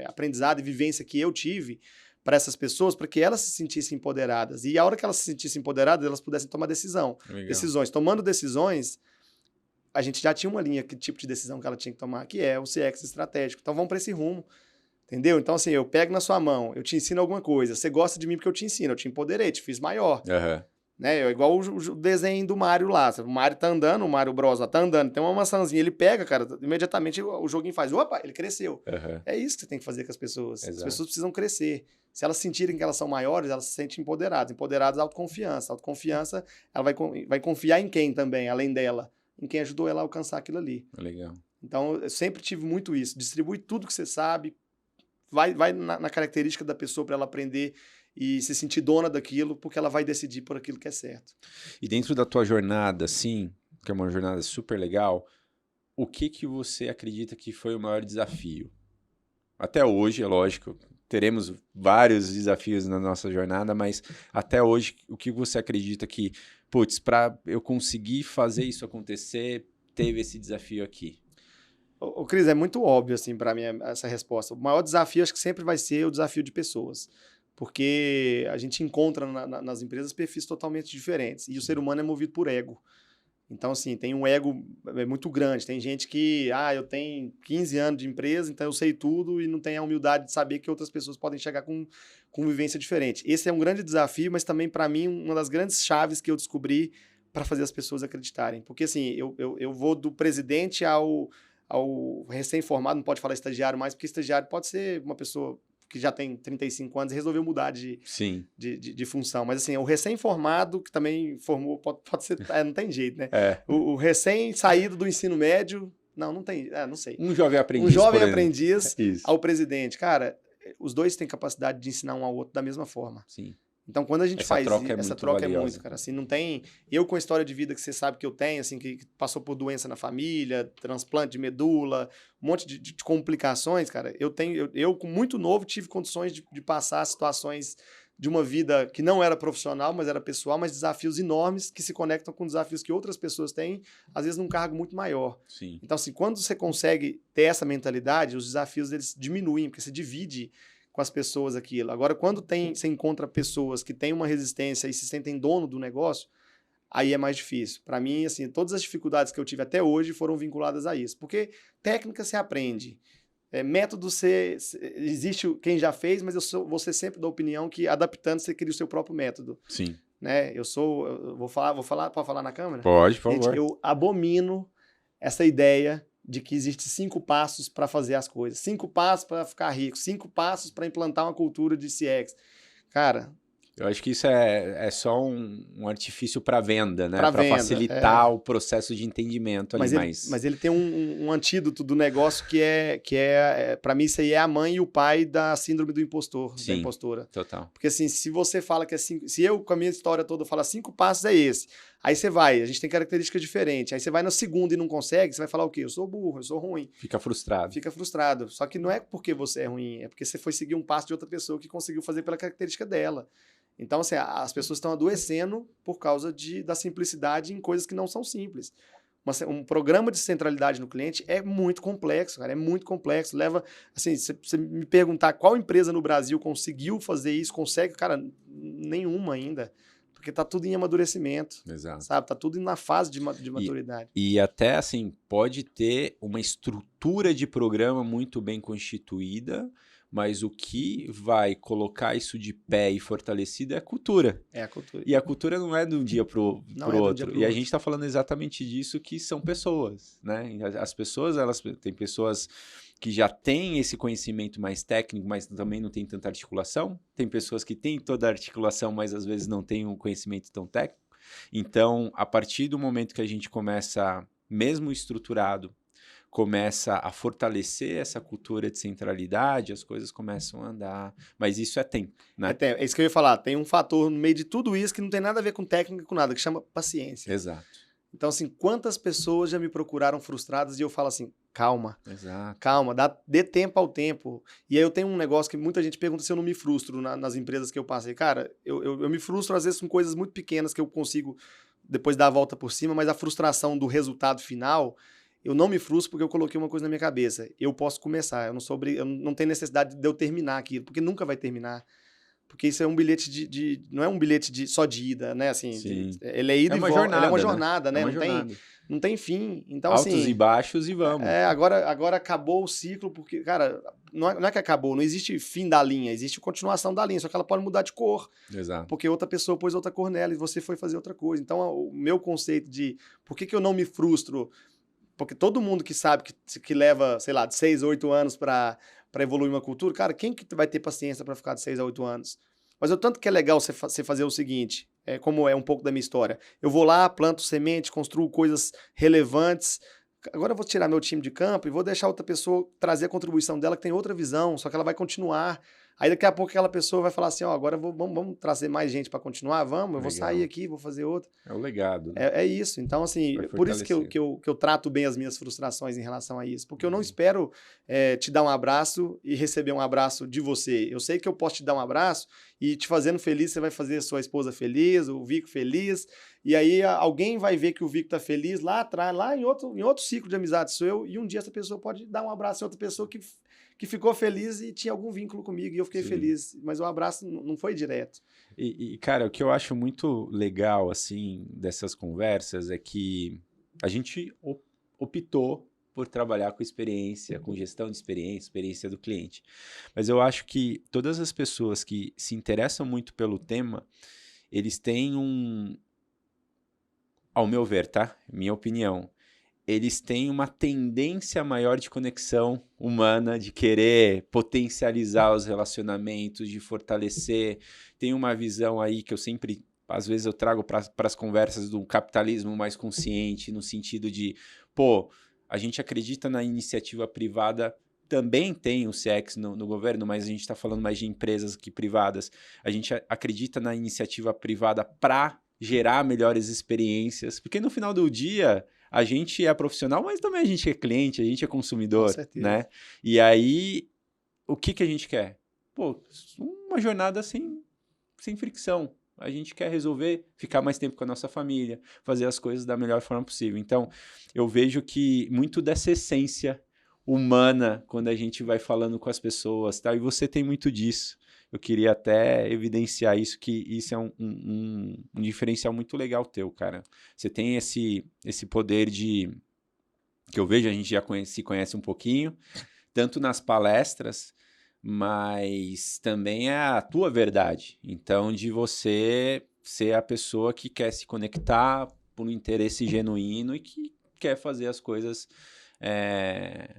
aprendizado e vivência que eu tive para essas pessoas, para que elas se sentissem empoderadas. E a hora que elas se sentissem empoderadas, elas pudessem tomar decisões. Tomando decisões, a gente já tinha uma linha, que tipo de decisão que ela tinha que tomar, que é o CX estratégico. Então, vamos para esse rumo. Entendeu? Então, assim, eu pego na sua mão, eu te ensino alguma coisa, você gosta de mim porque eu te ensino, eu te empoderei, te fiz maior. Né? É igual o desenho do Mario lá. O Mario tá andando, o Mario Bros lá tá andando, tem uma maçãzinha, ele pega, cara, imediatamente o joguinho faz, opa, ele cresceu. É isso que você tem que fazer com as pessoas. Exato. As pessoas precisam crescer. Se elas sentirem que elas são maiores, elas se sentem empoderadas. Empoderadas, autoconfiança. Autoconfiança, ela vai confiar em quem também, além dela? Em quem ajudou ela a alcançar aquilo ali. Legal. Então, eu sempre tive muito isso. Distribui tudo que você sabe, vai na característica da pessoa para ela aprender e se sentir dona daquilo, porque ela vai decidir por aquilo que é certo. E dentro da tua jornada, assim, que é uma jornada super legal, o que você acredita que foi o maior desafio? Até hoje, é lógico, teremos vários desafios na nossa jornada, mas até hoje, o que você acredita que, putz, para eu conseguir fazer isso acontecer, teve esse desafio aqui? Ô, Cris, é muito óbvio, assim, para mim, essa resposta. O maior desafio, acho que sempre vai ser o desafio de pessoas. Porque a gente encontra nas empresas perfis totalmente diferentes. E o ser humano é movido por ego. Então, assim, tem um ego muito grande. Tem gente que, eu tenho 15 anos de empresa, então eu sei tudo e não tem a humildade de saber que outras pessoas podem chegar com vivência diferente. Esse é um grande desafio, mas também, para mim, uma das grandes chaves que eu descobri para fazer as pessoas acreditarem. Porque, assim, eu vou do presidente ao recém-formado, não pode falar estagiário mais, porque estagiário pode ser uma pessoa que já tem 35 anos e resolveu mudar Sim. de função. Mas assim, o recém-formado, que também formou, pode ser, não tem jeito, né? É. O recém-saído do ensino médio, não tem, não sei. Um jovem aprendiz, Um jovem por exemplo. aprendiz Isso. ao presidente. Cara, os dois têm capacidade de ensinar um ao outro da mesma forma. Sim. Então, quando a gente Essa faz troca é essa muito troca valiosa. é muito, cara. Assim, não tem. Eu, com a história de vida que você sabe que eu tenho, assim, que passou por doença na família, transplante de medula, um monte de complicações, cara. Eu, com muito novo, tive condições de passar situações de uma vida que não era profissional, mas era pessoal, mas desafios enormes que se conectam com desafios que outras pessoas têm, às vezes num cargo muito maior. Sim. Então, assim, quando você consegue ter essa mentalidade, os desafios eles diminuem, porque você divide com as pessoas aquilo. Agora, quando você encontra pessoas que têm uma resistência e se sentem dono do negócio, aí é mais difícil. Para mim, assim, todas as dificuldades que eu tive até hoje foram vinculadas a isso. Porque técnica se aprende. Método existe quem já fez, mas vou ser sempre da opinião que adaptando você cria o seu próprio método. Sim. Né? Eu vou falar, pode falar na câmera? Pode, por favor. Gente, eu abomino essa ideia de que existe 5 passos para fazer as coisas. 5 passos para ficar rico. 5 passos para implantar uma cultura de CX. Cara... Eu acho que isso é só um artifício para venda, né? Para facilitar o processo de entendimento ali. Mas ele tem um antídoto do negócio que para mim, isso aí é a mãe e o pai da síndrome do impostor, Sim, da impostora. Total. Porque assim, se você fala que se eu com a minha história toda falar 5 passos é esse, aí você vai, a gente tem características diferentes, aí você vai no segundo e não consegue, você vai falar o quê? Eu sou burro, eu sou ruim. Fica frustrado. Fica frustrado. Só que não é porque você é ruim, é porque você foi seguir um passo de outra pessoa que conseguiu fazer pela característica dela. Então, assim, as pessoas estão adoecendo por causa da simplicidade em coisas que não são simples. Um programa de centralidade no cliente é muito complexo, cara, é muito complexo. Leva, assim, se você me perguntar qual empresa no Brasil conseguiu fazer isso, consegue, cara, nenhuma ainda. Porque tá tudo em amadurecimento. Exato. Sabe? Tá tudo na fase de maturidade. E até, assim, pode ter uma estrutura de programa muito bem constituída, mas o que vai colocar isso de pé e fortalecido é a cultura. É a cultura. E a cultura não é de um dia pro outro. E a gente está falando exatamente disso, que são pessoas, né? As pessoas, tem pessoas que já têm esse conhecimento mais técnico, mas também não tem tanta articulação. Tem pessoas que têm toda a articulação, mas às vezes não têm um conhecimento tão técnico. Então, a partir do momento que a gente começa, mesmo estruturado, começa a fortalecer essa cultura de centralidade, as coisas começam a andar. Mas isso é tempo, né? É isso que eu ia falar. Tem um fator no meio de tudo isso que não tem nada a ver com técnica, com nada, que chama paciência. Exato. Então, assim, quantas pessoas já me procuraram frustradas e eu falo assim, calma. Exato. Calma, dê tempo ao tempo. E aí eu tenho um negócio que muita gente pergunta se eu não me frustro nas empresas que eu passei. Cara, eu me frustro às vezes com coisas muito pequenas que eu consigo depois dar a volta por cima, mas a frustração do resultado final... Eu não me frustro porque eu coloquei uma coisa na minha cabeça. Eu posso começar. Eu não tenho necessidade de eu terminar aquilo, porque nunca vai terminar. Porque isso é um bilhete não é um bilhete só de ida, né? Assim, ele é ida e volta. Ele é uma jornada, né? Não tem fim. Então, altos assim, e baixos e vamos. Agora acabou o ciclo, porque, cara, não é que acabou, não existe fim da linha, existe continuação da linha, só que ela pode mudar de cor. Exato. Porque outra pessoa pôs outra cor nela e você foi fazer outra coisa. Então, o meu conceito de por que eu não me frustro. Porque todo mundo que sabe que leva, sei lá, de 6 a 8 anos para evoluir uma cultura, cara, quem que vai ter paciência para ficar de 6 a 8 anos? Mas o tanto que é legal você fazer o seguinte, como é um pouco da minha história. Eu vou lá, planto semente, construo coisas relevantes. Agora eu vou tirar meu time de campo e vou deixar outra pessoa trazer a contribuição dela, que tem outra visão, só que ela vai continuar. Aí daqui a pouco aquela pessoa vai falar assim, agora vamos trazer mais gente para continuar, vamos, eu vou sair aqui, vou fazer outra. É o legado. Né? É isso. Então, assim, por isso que eu trato bem as minhas frustrações em relação a isso. Porque eu não espero te dar um abraço e receber um abraço de você. Eu sei que eu posso te dar um abraço e te fazendo feliz, você vai fazer a sua esposa feliz, o Vico feliz, e aí alguém vai ver que o Vico tá feliz lá atrás, lá em outro ciclo de amizade seu, e um dia essa pessoa pode dar um abraço a outra pessoa que ficou feliz e tinha algum vínculo comigo, e eu fiquei feliz. Mas o abraço não foi direto. E, cara, o que eu acho muito legal, assim, dessas conversas é que a gente optou por trabalhar com experiência, com gestão de experiência do cliente. Mas eu acho que todas as pessoas que se interessam muito pelo tema, eles têm ao meu ver, tá? Minha opinião, eles têm uma tendência maior de conexão humana, de querer potencializar os relacionamentos, de fortalecer. Tem uma visão aí que eu sempre, às vezes eu trago para as conversas do capitalismo mais consciente, no sentido de, pô, a gente acredita na iniciativa privada, também tem o CX no governo, mas a gente está falando mais de empresas que privadas. A gente acredita na iniciativa privada para gerar melhores experiências, porque no final do dia a gente é profissional, mas também a gente é cliente, a gente é consumidor, Com certeza. né? E aí, o que a gente quer? Pô, uma jornada sem fricção. A gente quer resolver, ficar mais tempo com a nossa família, fazer as coisas da melhor forma possível. Então, eu vejo que muito dessa essência humana, quando a gente vai falando com as pessoas, tá? E você tem muito disso. Eu queria até evidenciar isso, que isso é um diferencial muito legal teu, cara. Você tem esse poder de... que eu vejo, a gente já se conhece um pouquinho, tanto nas palestras, mas também é a tua verdade. Então, de você ser a pessoa que quer se conectar por um interesse genuíno e que quer fazer as coisas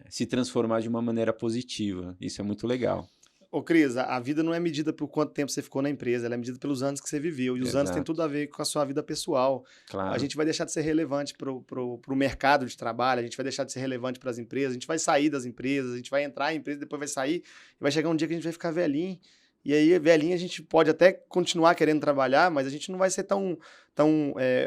se transformar de uma maneira positiva. Isso é muito legal. Ô, Cris, a vida não é medida por quanto tempo você ficou na empresa, ela é medida pelos anos que você viveu. E os anos têm tudo a ver com a sua vida pessoal. Claro. A gente vai deixar de ser relevante pro mercado de trabalho, a gente vai deixar de ser relevante para as empresas, a gente vai sair das empresas, a gente vai entrar em empresa, depois vai sair, e vai chegar um dia que a gente vai ficar velhinho. E aí, velhinho, a gente pode até continuar querendo trabalhar, mas a gente não vai ser tão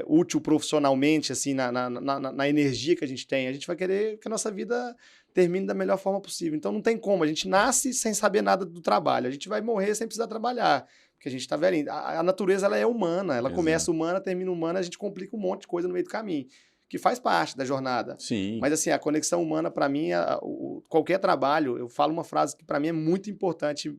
útil profissionalmente, assim, na energia que a gente tem. A gente vai querer que a nossa vida termine da melhor forma possível. Então não tem como, a gente nasce sem saber nada do trabalho, a gente vai morrer sem precisar trabalhar, porque a gente está velhinho. A natureza, ela é humana, ela começa humana, termina humana, a gente complica um monte de coisa no meio do caminho, que faz parte da jornada. Sim. Mas assim, a conexão humana, para mim, qualquer trabalho, eu falo uma frase que para mim é muito importante,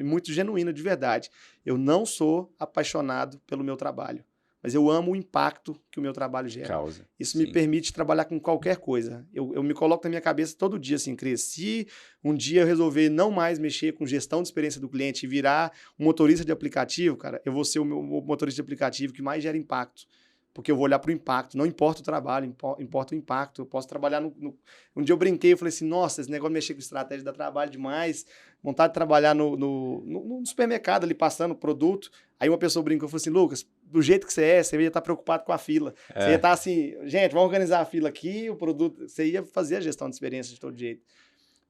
muito genuína de verdade. Eu não sou apaixonado pelo meu trabalho, mas eu amo o impacto que o meu trabalho gera. Causa. Isso me permite trabalhar com qualquer coisa. Eu me coloco na minha cabeça todo dia assim, Cris, se um dia eu resolver não mais mexer com gestão de experiência do cliente e virar um motorista de aplicativo, cara, eu vou ser o meu motorista de aplicativo que mais gera impacto. Porque eu vou olhar para o impacto, não importa o trabalho, importa o impacto. Eu posso trabalhar Um dia eu brinquei, eu falei assim, nossa, esse negócio de mexer com estratégia dá trabalho demais, vontade de trabalhar no supermercado ali, passando produto. Aí uma pessoa brincou, falou assim, Lucas, do jeito que você é, você ia estar preocupado com a fila. Você ia estar assim, gente, vamos organizar a fila aqui, o produto, você ia fazer a gestão de experiência de todo jeito.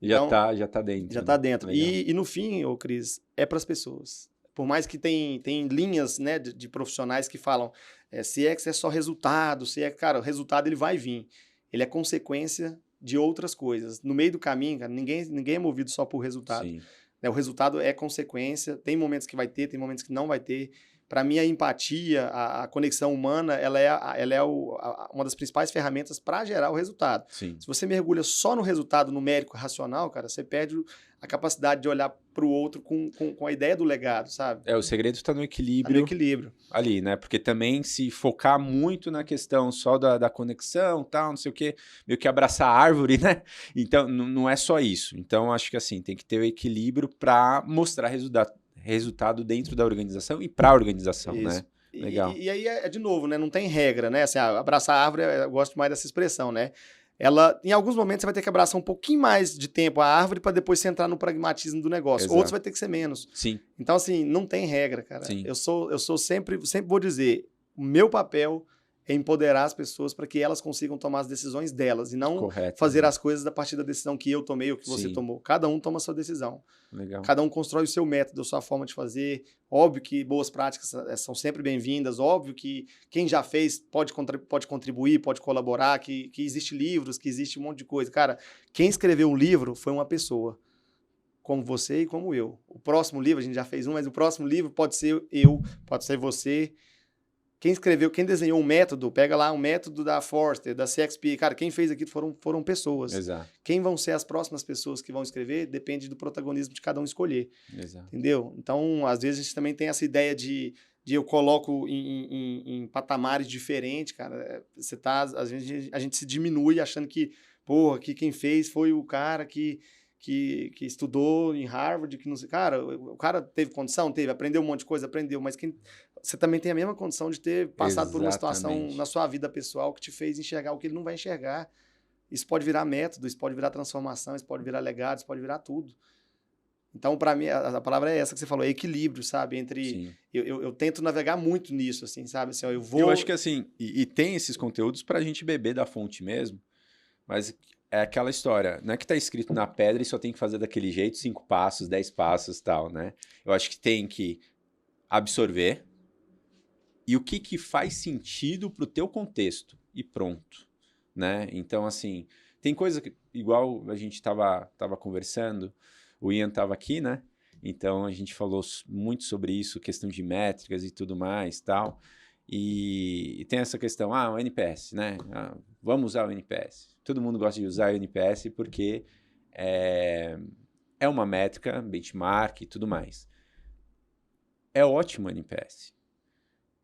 Então, já tá dentro. Já está dentro. E no fim, ô Cris, é para as pessoas. Por mais que tem linhas, né, de profissionais que falam CX é só resultado, cara, o resultado ele vai vir. Ele é consequência de outras coisas. No meio do caminho, cara, ninguém é movido só por resultado. Sim. O resultado é consequência, tem momentos que vai ter, tem momentos que não vai ter. Para mim, a empatia, a conexão humana, ela é uma das principais ferramentas para gerar o resultado. Sim. Se você mergulha só no resultado numérico racional, cara, você perde a capacidade de olhar para o outro com a ideia do legado, sabe? O segredo está no equilíbrio. Tá no equilíbrio. Ali, né? Porque também se focar muito na questão só da conexão, tal, não sei o quê, meio que abraçar a árvore, né? Então, não é só isso. Então, acho que assim, tem que ter o equilíbrio para mostrar resultado dentro da organização e para a organização, isso, né? Legal. E aí de novo, né? Não tem regra, né? Assim, abraçar a árvore, eu gosto mais dessa expressão, né? Ela, em alguns momentos, você vai ter que abraçar um pouquinho mais de tempo a árvore para depois você entrar no pragmatismo do negócio. Exato. Outros vai ter que ser menos. Sim. Então, assim, não tem regra, cara. Sim. Eu sou sempre vou dizer, o meu papel é empoderar as pessoas para que elas consigam tomar as decisões delas e não fazer as coisas a partir da decisão que eu tomei ou que você tomou. Cada um toma a sua decisão. Legal. Cada um constrói o seu método, a sua forma de fazer. Óbvio que boas práticas são sempre bem-vindas. Óbvio que quem já fez pode contribuir, pode colaborar, que existe livros, que existe um monte de coisa. Cara, quem escreveu um livro foi uma pessoa, como você e como eu. O próximo livro, a gente já fez um, mas o próximo livro pode ser eu, pode ser você. Quem desenhou um método, pega lá um método da Forrester, da CXP, cara, quem fez aquilo foram pessoas. Exato. Quem vão ser as próximas pessoas que vão escrever, depende do protagonismo de cada um escolher. Exato. Entendeu? Então, às vezes a gente também tem essa ideia de eu coloco em patamares diferentes, cara. Às vezes a gente se diminui achando que, porra, que quem fez foi o cara que que estudou em Harvard, que não sei. Cara, o cara teve condição? Teve. Aprendeu um monte de coisa? Aprendeu. Mas você também tem a mesma condição de ter passado por uma situação na sua vida pessoal que te fez enxergar o que ele não vai enxergar. Isso pode virar método, isso pode virar transformação, isso pode virar legado, isso pode virar tudo. Então, para mim, a palavra é essa que você falou, é equilíbrio, sabe? Entre eu tento navegar muito nisso, assim, sabe? Assim, ó, eu acho que assim, e tem esses conteúdos para a gente beber da fonte mesmo, mas é aquela história, não é que tá escrito na pedra e só tem que fazer daquele jeito, 5 passos, 10 passos e tal, né? Eu acho que tem que absorver e o que faz sentido pro teu contexto e pronto, né? Então, assim, tem coisa que, igual a gente tava conversando, o Ian tava aqui, né? Então, a gente falou muito sobre isso, questão de métricas e tudo mais, tal. E tem essa questão, o NPS, né? Vamos usar o NPS. Todo mundo gosta de usar o NPS porque é uma métrica, benchmark e tudo mais. É ótimo o NPS.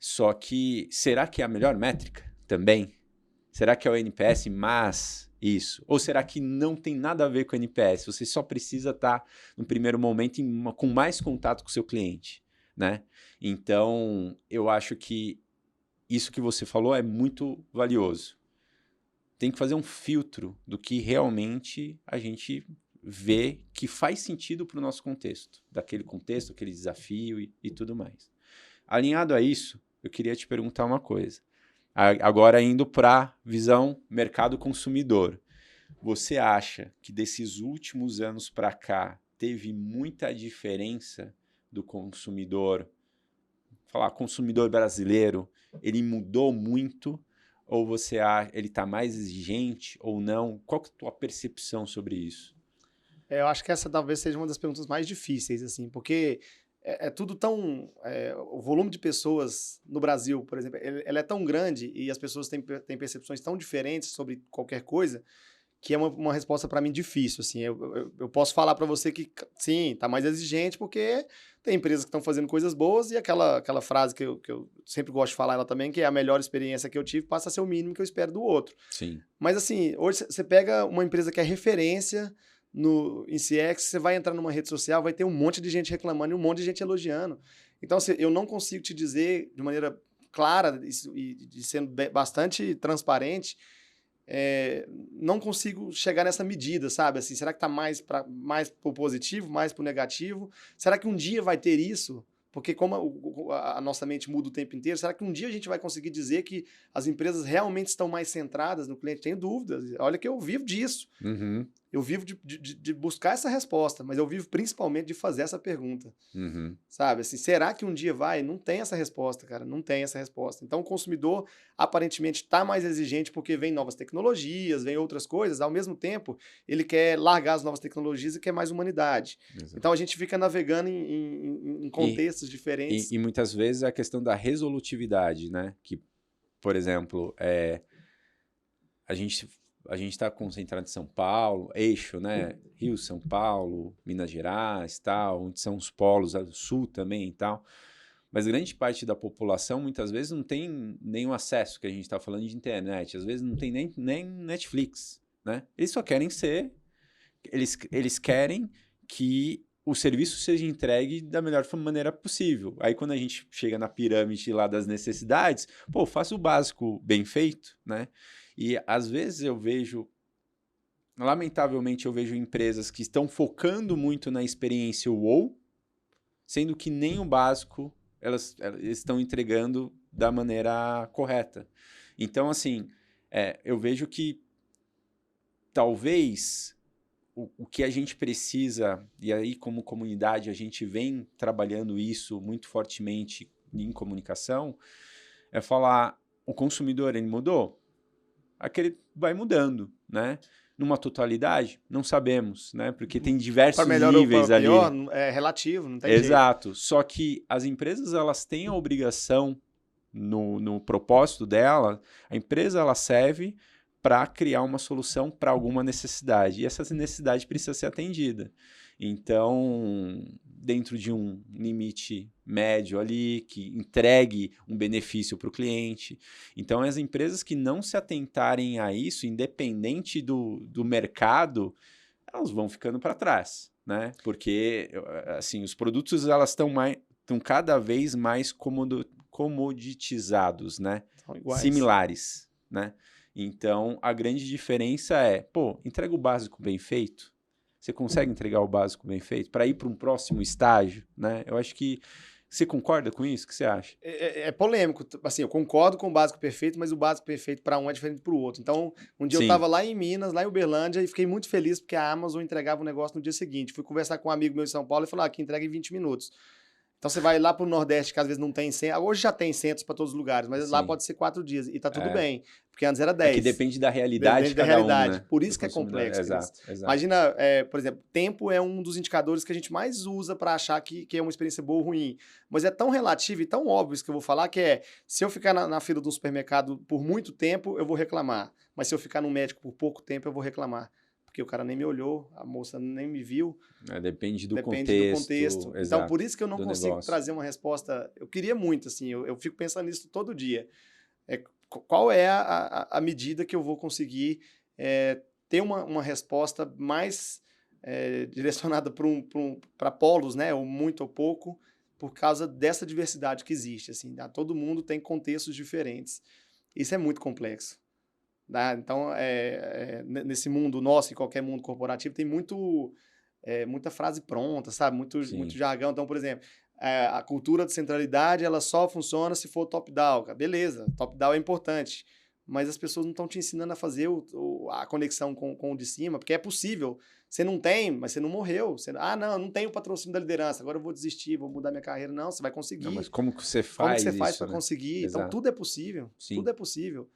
Só que, será que é a melhor métrica também? Será que é o NPS, mas isso? Ou será que não tem nada a ver com o NPS? Você só precisa estar, no primeiro momento, com mais contato com o seu cliente, né? Então, eu acho que isso que você falou é muito valioso. Tem que fazer um filtro do que realmente a gente vê que faz sentido para o nosso contexto. Daquele contexto, aquele desafio e tudo mais. Alinhado a isso, eu queria te perguntar uma coisa. Agora indo para a visão mercado consumidor. Você acha que desses últimos anos para cá teve muita diferença do consumidor, consumidor brasileiro, ele mudou muito? Ou você acha ele está mais exigente ou não? Qual que é a tua percepção sobre isso? Eu acho que essa talvez seja uma das perguntas mais difíceis, assim, porque é tudo tão... o volume de pessoas no Brasil, por exemplo, ela é tão grande e as pessoas têm percepções tão diferentes sobre qualquer coisa que é uma resposta para mim difícil, assim. Eu posso falar para você que, sim, tá mais exigente porque tem empresas que estão fazendo coisas boas e aquela frase que eu sempre gosto de falar ela também, que é a melhor experiência que eu tive passa a ser o mínimo que eu espero do outro. Sim. Mas, assim, hoje você pega uma empresa que é referência em CX, você vai entrar numa rede social, vai ter um monte de gente reclamando e um monte de gente elogiando. Então, assim, eu não consigo te dizer de maneira clara e sendo bastante transparente, não consigo chegar nessa medida, sabe? Assim, será que está mais pro positivo, mais pro negativo? Será que um dia vai ter isso? Porque como a nossa mente muda o tempo inteiro, será que um dia a gente vai conseguir dizer que as empresas realmente estão mais centradas no cliente? Tenho dúvidas. Olha que eu vivo disso. Uhum. Eu vivo de buscar essa resposta, mas eu vivo principalmente de fazer essa pergunta. Uhum. Sabe? Assim, será que um dia vai? Não tem essa resposta, cara. Não tem essa resposta. Então, o consumidor aparentemente está mais exigente porque vem novas tecnologias, vem outras coisas. Ao mesmo tempo, ele quer largar as novas tecnologias e quer mais humanidade. Exato. Então, a gente fica navegando em contextos diferentes. E muitas vezes é a questão da resolutividade, né? Que, por exemplo, a gente está concentrado em São Paulo, eixo, né? Rio, São Paulo, Minas Gerais, tal, onde são os polos, do Sul também e tal. Mas grande parte da população, muitas vezes, não tem nenhum acesso, que a gente está falando de internet. Às vezes não tem nem Netflix, né? Eles só querem eles querem que o serviço seja entregue da melhor maneira possível. Aí, quando a gente chega na pirâmide lá das necessidades, faça o básico bem feito, né? E, às vezes, lamentavelmente, eu vejo empresas que estão focando muito na experiência wow, sendo que nem o básico elas estão entregando da maneira correta. Então, assim, eu vejo que talvez o que a gente precisa, e aí como comunidade a gente vem trabalhando isso muito fortemente em comunicação, é falar, o consumidor ele mudou? Aquele vai mudando, né? Numa totalidade, não sabemos, né? Porque tem diversos níveis ali. Para melhor ou para pior, é relativo, não tem jeito. Exato. Só que as empresas, elas têm a obrigação, no propósito dela, a empresa, ela serve para criar uma solução para alguma necessidade. E essa necessidade precisa ser atendida. Então, dentro de um limite médio ali, que entregue um benefício para o cliente. Então, as empresas que não se atentarem a isso, independente do mercado, elas vão ficando para trás, né? Porque, assim, os produtos, elas estão cada vez mais comoditizados, né? São iguais. Similares, né? Então, a grande diferença é, pô, entrega o básico bem feito? Você consegue entregar o básico bem feito para ir para um próximo estágio, né? Eu acho que você concorda com isso? O que você acha? É polêmico. Assim, eu concordo com o básico perfeito, mas o básico perfeito para um é diferente para o outro. Então, um dia eu Sim. estava lá em Minas, lá em Uberlândia, e fiquei muito feliz porque a Amazon entregava o negócio no dia seguinte. Fui conversar com um amigo meu em São Paulo e falou: aqui entrega em 20 minutos. Então você vai lá para o Nordeste, que às vezes não tem centro. Hoje já tem centros para todos os lugares, mas lá Sim. pode ser 4 dias. E tá tudo bem, porque antes era 10. É que depende da realidade Depende da de cada realidade. um, né? Por isso Do que é consumidor. complexo. Exato. Imagina, por exemplo, tempo é um dos indicadores que a gente mais usa para achar que é uma experiência boa ou ruim. Mas é tão relativo e tão óbvio isso que eu vou falar, que é, se eu ficar na fila do supermercado por muito tempo, eu vou reclamar. Mas se eu ficar no médico por pouco tempo, eu vou reclamar. Porque o cara nem me olhou, a moça nem me viu. Depende do contexto. contexto. Então, Exato, por isso que eu não consigo negócio. trazer uma resposta. Eu queria muito, assim, eu fico pensando nisso todo dia. Qual é a medida que eu vou conseguir ter uma resposta mais direcionada para polos, né? Ou muito ou pouco, por causa dessa diversidade que existe. Assim, tá? Todo mundo tem contextos diferentes. Isso é muito complexo. Tá? Então, nesse mundo nosso e qualquer mundo corporativo, tem muita frase pronta, sabe? Muito jargão. Então, por exemplo, a cultura de centralidade, ela só funciona se for top-down. Beleza, top-down é importante, mas as pessoas não estão te ensinando a fazer a conexão com o de cima, porque é possível. Você não tem, mas você não morreu. Não, eu não tenho o patrocínio da liderança, agora eu vou desistir, vou mudar minha carreira. Não, você vai conseguir. Não, mas como que você faz Como que você faz isso, para conseguir? Exato. Então, tudo é possível. Sim. Tudo é possível.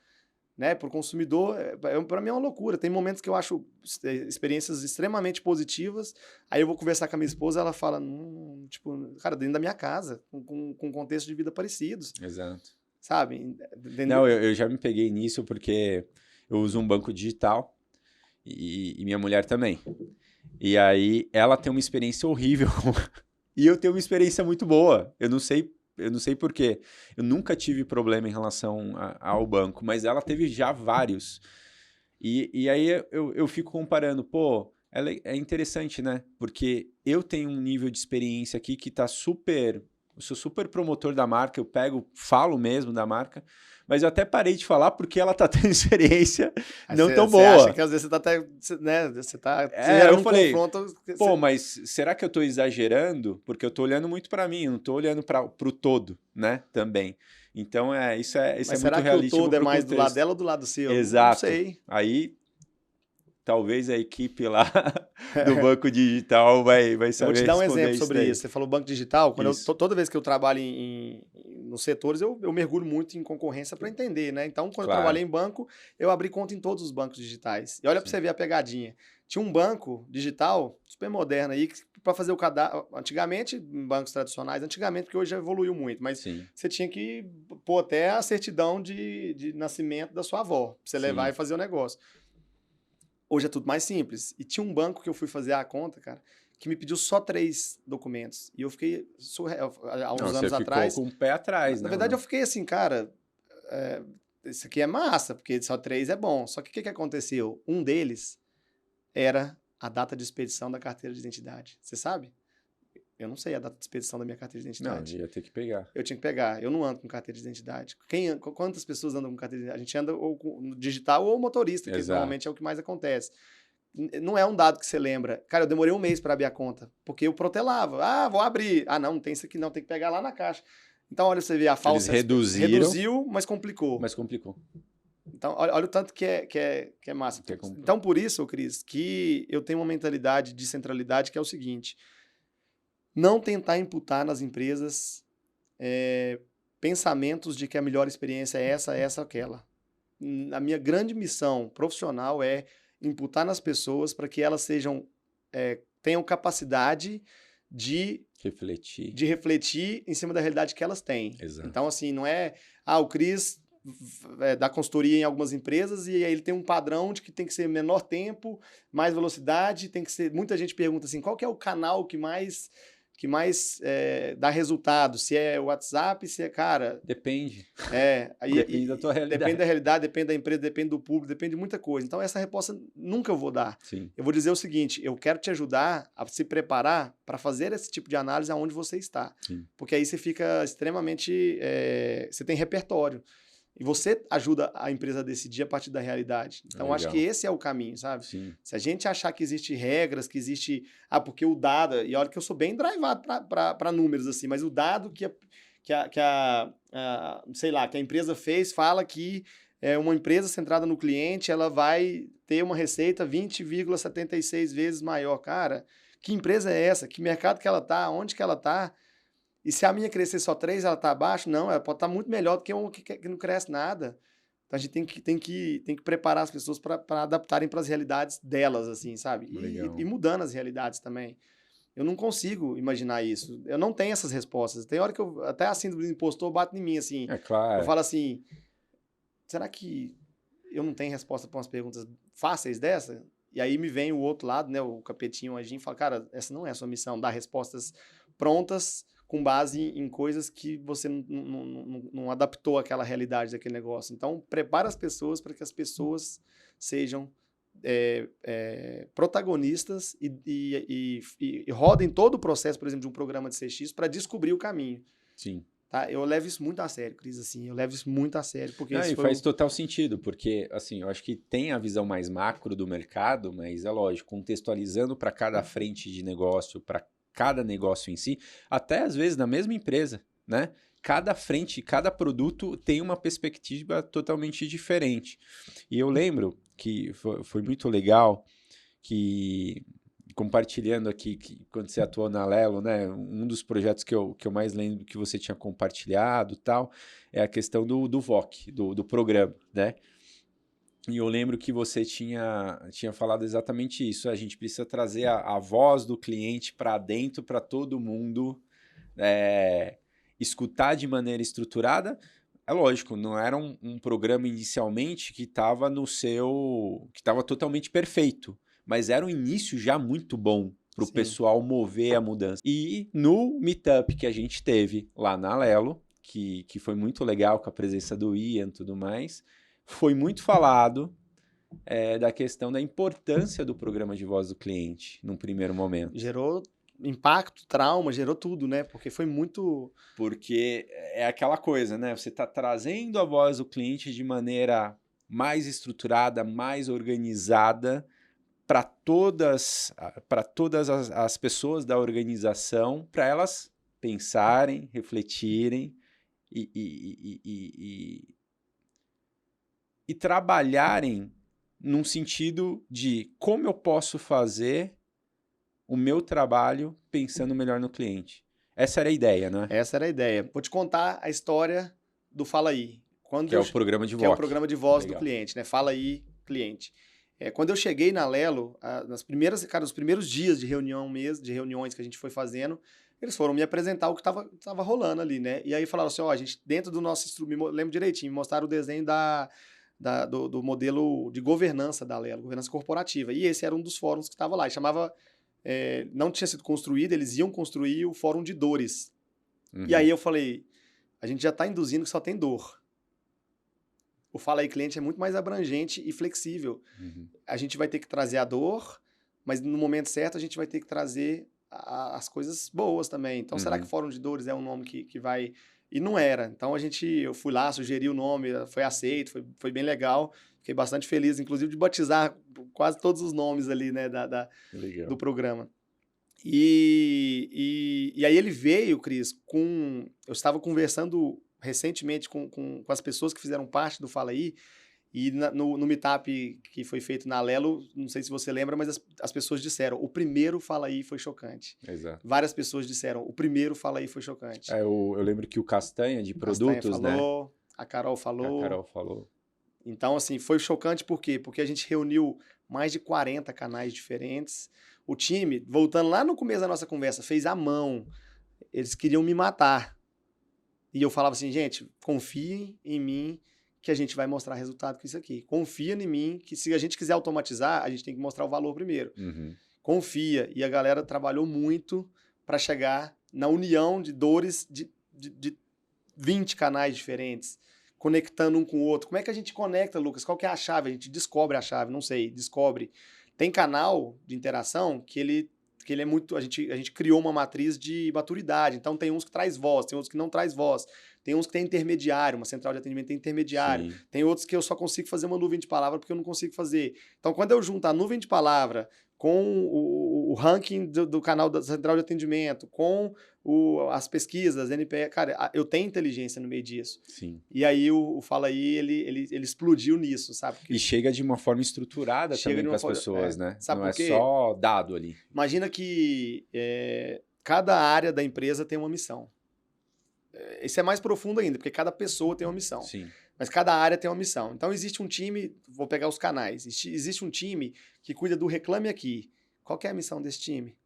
Né, para o consumidor, para mim é uma loucura. Tem momentos que eu acho experiências extremamente positivas, aí eu vou conversar com a minha esposa, ela fala, tipo, cara, dentro da minha casa, com contextos de vida parecidos. Exato. Sabe? Não, eu já me peguei nisso porque eu uso um banco digital e minha mulher também. E aí ela tem uma experiência horrível e eu tenho uma experiência muito boa. Eu não sei por quê. Eu nunca tive problema em relação ao banco, mas ela teve já vários. E aí eu fico comparando, pô, é interessante, né? Porque eu tenho um nível de experiência aqui que tá super... Eu sou super promotor da marca, eu falo mesmo da marca, mas eu até parei de falar porque ela tá tendo experiência não tão boa. Você acha que às vezes você tá até, né, você tá eu falei, confronto... Pô, mas será que eu tô exagerando? Porque eu tô olhando muito para mim, eu não tô olhando pro todo, né, também. Então, isso é muito realístico. Mas será que o todo é mais do lado dela ou do lado seu? Exato. Não sei. Aí, talvez a equipe lá do banco digital vai saber. Eu vou te dar um exemplo exemplo sobre isso. Você falou banco digital. Toda vez que eu trabalho nos setores, eu mergulho muito em concorrência para entender, né? Então, quando eu trabalhei em banco, eu abri conta em todos os bancos digitais. E olha para você ver a pegadinha. Tinha um banco digital super moderno aí para fazer o cadastro. Antigamente, em bancos tradicionais, porque hoje já evoluiu muito, mas você tinha que pôr até a certidão de nascimento da sua avó, para você levar e fazer o negócio. Hoje é tudo mais simples. E tinha um banco que eu fui fazer a conta, cara, que me pediu só 3 documentos. E eu fiquei surreal. Há uns anos atrás. Você ficou com o pé atrás, né? Na verdade, eu fiquei assim, cara, isso aqui é massa, porque só 3 é bom. Só que o que aconteceu? Um deles era a data de expedição da carteira de identidade. Você sabe? Eu não sei a data de expedição da minha carteira de identidade. Não, eu ia ter que pegar. Eu tinha que pegar. Eu não ando com carteira de identidade. Quantas pessoas andam com carteira de identidade? A gente anda ou no digital ou motorista, que normalmente é o que mais acontece. Não é um dado que você lembra. Cara, eu demorei 1 mês para abrir a conta, porque eu protelava. Vou abrir. Não tem isso aqui não, tem que pegar lá na caixa. Então, olha, você vê a falsa... Eles reduziu, mas complicou. Então, olha o tanto que é massa. Então, por isso, Cris, que eu tenho uma mentalidade de centralidade que é o seguinte: não tentar imputar nas empresas pensamentos de que a melhor experiência é essa, aquela. A minha grande missão profissional é imputar nas pessoas para que elas tenham capacidade de refletir em cima da realidade que elas têm. Exato. Então, assim, não é... o Cris dá consultoria em algumas empresas e aí ele tem um padrão de que tem que ser menor tempo, mais velocidade, tem que ser... Muita gente pergunta assim, qual que é o canal que mais dá resultado, se é o WhatsApp, se é, cara... Depende. Depende da tua realidade. Depende da realidade, depende da empresa, depende do público, depende de muita coisa. Então, essa resposta nunca eu vou dar. Sim. Eu vou dizer o seguinte, eu quero te ajudar a se preparar para fazer esse tipo de análise aonde você está. Sim. Porque aí você fica extremamente... você tem repertório. E você ajuda a empresa a decidir a partir da realidade. Então, Legal. acho que esse é o caminho, sabe? Sim. Se a gente achar que existe regras, que existe... porque o dado... E olha que eu sou bem drivado para números, assim, mas o dado que a empresa fez fala que uma empresa centrada no cliente, ela vai ter uma receita 20,76 vezes maior. Cara, que empresa é essa? Que mercado que ela está? Onde que ela está? E se a minha crescer só 3, ela está abaixo? Não, ela pode estar muito melhor do que uma que não cresce nada. Então, a gente tem que preparar as pessoas para adaptarem para as realidades delas, assim, sabe? E mudando as realidades também. Eu não consigo imaginar isso. Eu não tenho essas respostas. Tem hora que até a síndrome do impostor bate em mim, assim. É claro. Eu falo assim, será que eu não tenho resposta para umas perguntas fáceis dessa? E aí me vem o outro lado, né, o capetinho, o anjinho, e fala, cara, essa não é a sua missão, dar respostas prontas com base em coisas que você não adaptou àquela realidade daquele negócio. Então, prepara as pessoas para que as pessoas sejam protagonistas e rodem todo o processo, por exemplo, de um programa de CX para descobrir o caminho. Sim. Tá? Eu levo isso muito a sério, Cris, assim, eu levo isso muito a sério. Porque e faz total sentido, porque, assim, eu acho que tem a visão mais macro do mercado, mas é lógico, contextualizando para cada frente de negócio, para cada negócio em si, até às vezes na mesma empresa, né? Cada frente, cada produto tem uma perspectiva totalmente diferente. E eu lembro que foi muito legal que, compartilhando aqui, que quando você atuou na Alelo, né, um dos projetos que eu mais lembro que você tinha compartilhado tal, é a questão do VOC, do programa, né? E eu lembro que você tinha falado exatamente isso. A gente precisa trazer a voz do cliente para dentro, para todo mundo escutar de maneira estruturada. É lógico, não era um programa inicialmente que estava que estava totalmente perfeito, mas era um início já muito bom para o pessoal mover a mudança. E no meetup que a gente teve lá na Alelo, que foi muito legal com a presença do Ian e tudo mais, foi muito falado da questão da importância do programa de voz do cliente num primeiro momento. Gerou impacto, trauma, gerou tudo, né? Porque foi muito... Porque é aquela coisa, né? Você está trazendo a voz do cliente de maneira mais estruturada, mais organizada para todas as pessoas da organização, para elas pensarem, refletirem e trabalharem num sentido de como eu posso fazer o meu trabalho pensando melhor no cliente. Essa era a ideia, né? Essa era a ideia. Vou te contar a história do Fala Aí. Que é o programa de voz. Que é o programa de voz do cliente, né? Fala Aí, cliente. Quando eu cheguei na Alelo, os primeiros dias de reunião mesmo, de reuniões que a gente foi fazendo, eles foram me apresentar o que estava rolando ali, né? E aí falaram assim, a gente, dentro do nosso instrumento, lembro direitinho, me mostraram o desenho do modelo de governança da Alelo, governança corporativa. E esse era um dos fóruns que estava lá. E chamava... não tinha sido construído, eles iam construir o Fórum de Dores. Uhum. E aí eu falei, a gente já está induzindo que só tem dor. O Fala Aí Cliente é muito mais abrangente e flexível. Uhum. A gente vai ter que trazer a dor, mas no momento certo a gente vai ter que trazer as coisas boas também. Então, será que Fórum de Dores é um nome que vai... E não era. Então, eu fui lá, sugeri o nome, foi aceito, foi bem legal. Fiquei bastante feliz, inclusive, de batizar quase todos os nomes ali, né, do programa. E aí ele veio, Cris, eu estava conversando recentemente com as pessoas que fizeram parte do Fala Aí, e no meetup que foi feito na Alelo, não sei se você lembra, mas as pessoas disseram, o primeiro Fala Aí foi chocante. Exato. Várias pessoas disseram, o primeiro Fala Aí foi chocante. Eu lembro que o Castanha de produtos, Castanha falou, né? A Carol falou. Então, assim, foi chocante por quê? Porque a gente reuniu mais de 40 canais diferentes. O time, voltando lá no começo da nossa conversa, fez à mão. Eles queriam me matar. E eu falava assim, gente, confiem em mim que a gente vai mostrar resultado com isso aqui. Confia em mim que se a gente quiser automatizar, a gente tem que mostrar o valor primeiro. Uhum. Confia. E a galera trabalhou muito para chegar na união de dores de 20 canais diferentes, conectando um com o outro. Como é que a gente conecta, Lucas? Qual que é a chave? A gente descobre a chave, não sei, descobre. Tem canal de interação que ele é muito... A gente criou uma matriz de maturidade. Então, tem uns que traz voz, tem outros que não traz voz. Tem uns que tem intermediário, uma central de atendimento tem intermediário. Sim. Tem outros que eu só consigo fazer uma nuvem de palavra porque eu não consigo fazer. Então, quando eu junto a nuvem de palavra com o ranking do canal da central de atendimento, com as pesquisas, NPE, cara, eu tenho inteligência no meio disso. Sim. E aí o Fala Aí, ele explodiu nisso, sabe? E chega de uma forma estruturada Chega também de para uma as forma- pessoas, né? Sabe Não por é quê? só dado ali. Imagina que cada área da empresa tem uma missão. Isso é mais profundo ainda, porque cada pessoa tem uma missão. Sim. Mas cada área tem uma missão. Então existe um time, vou pegar os canais, existe um time que cuida do Reclame Aqui. Qual que é a missão desse time?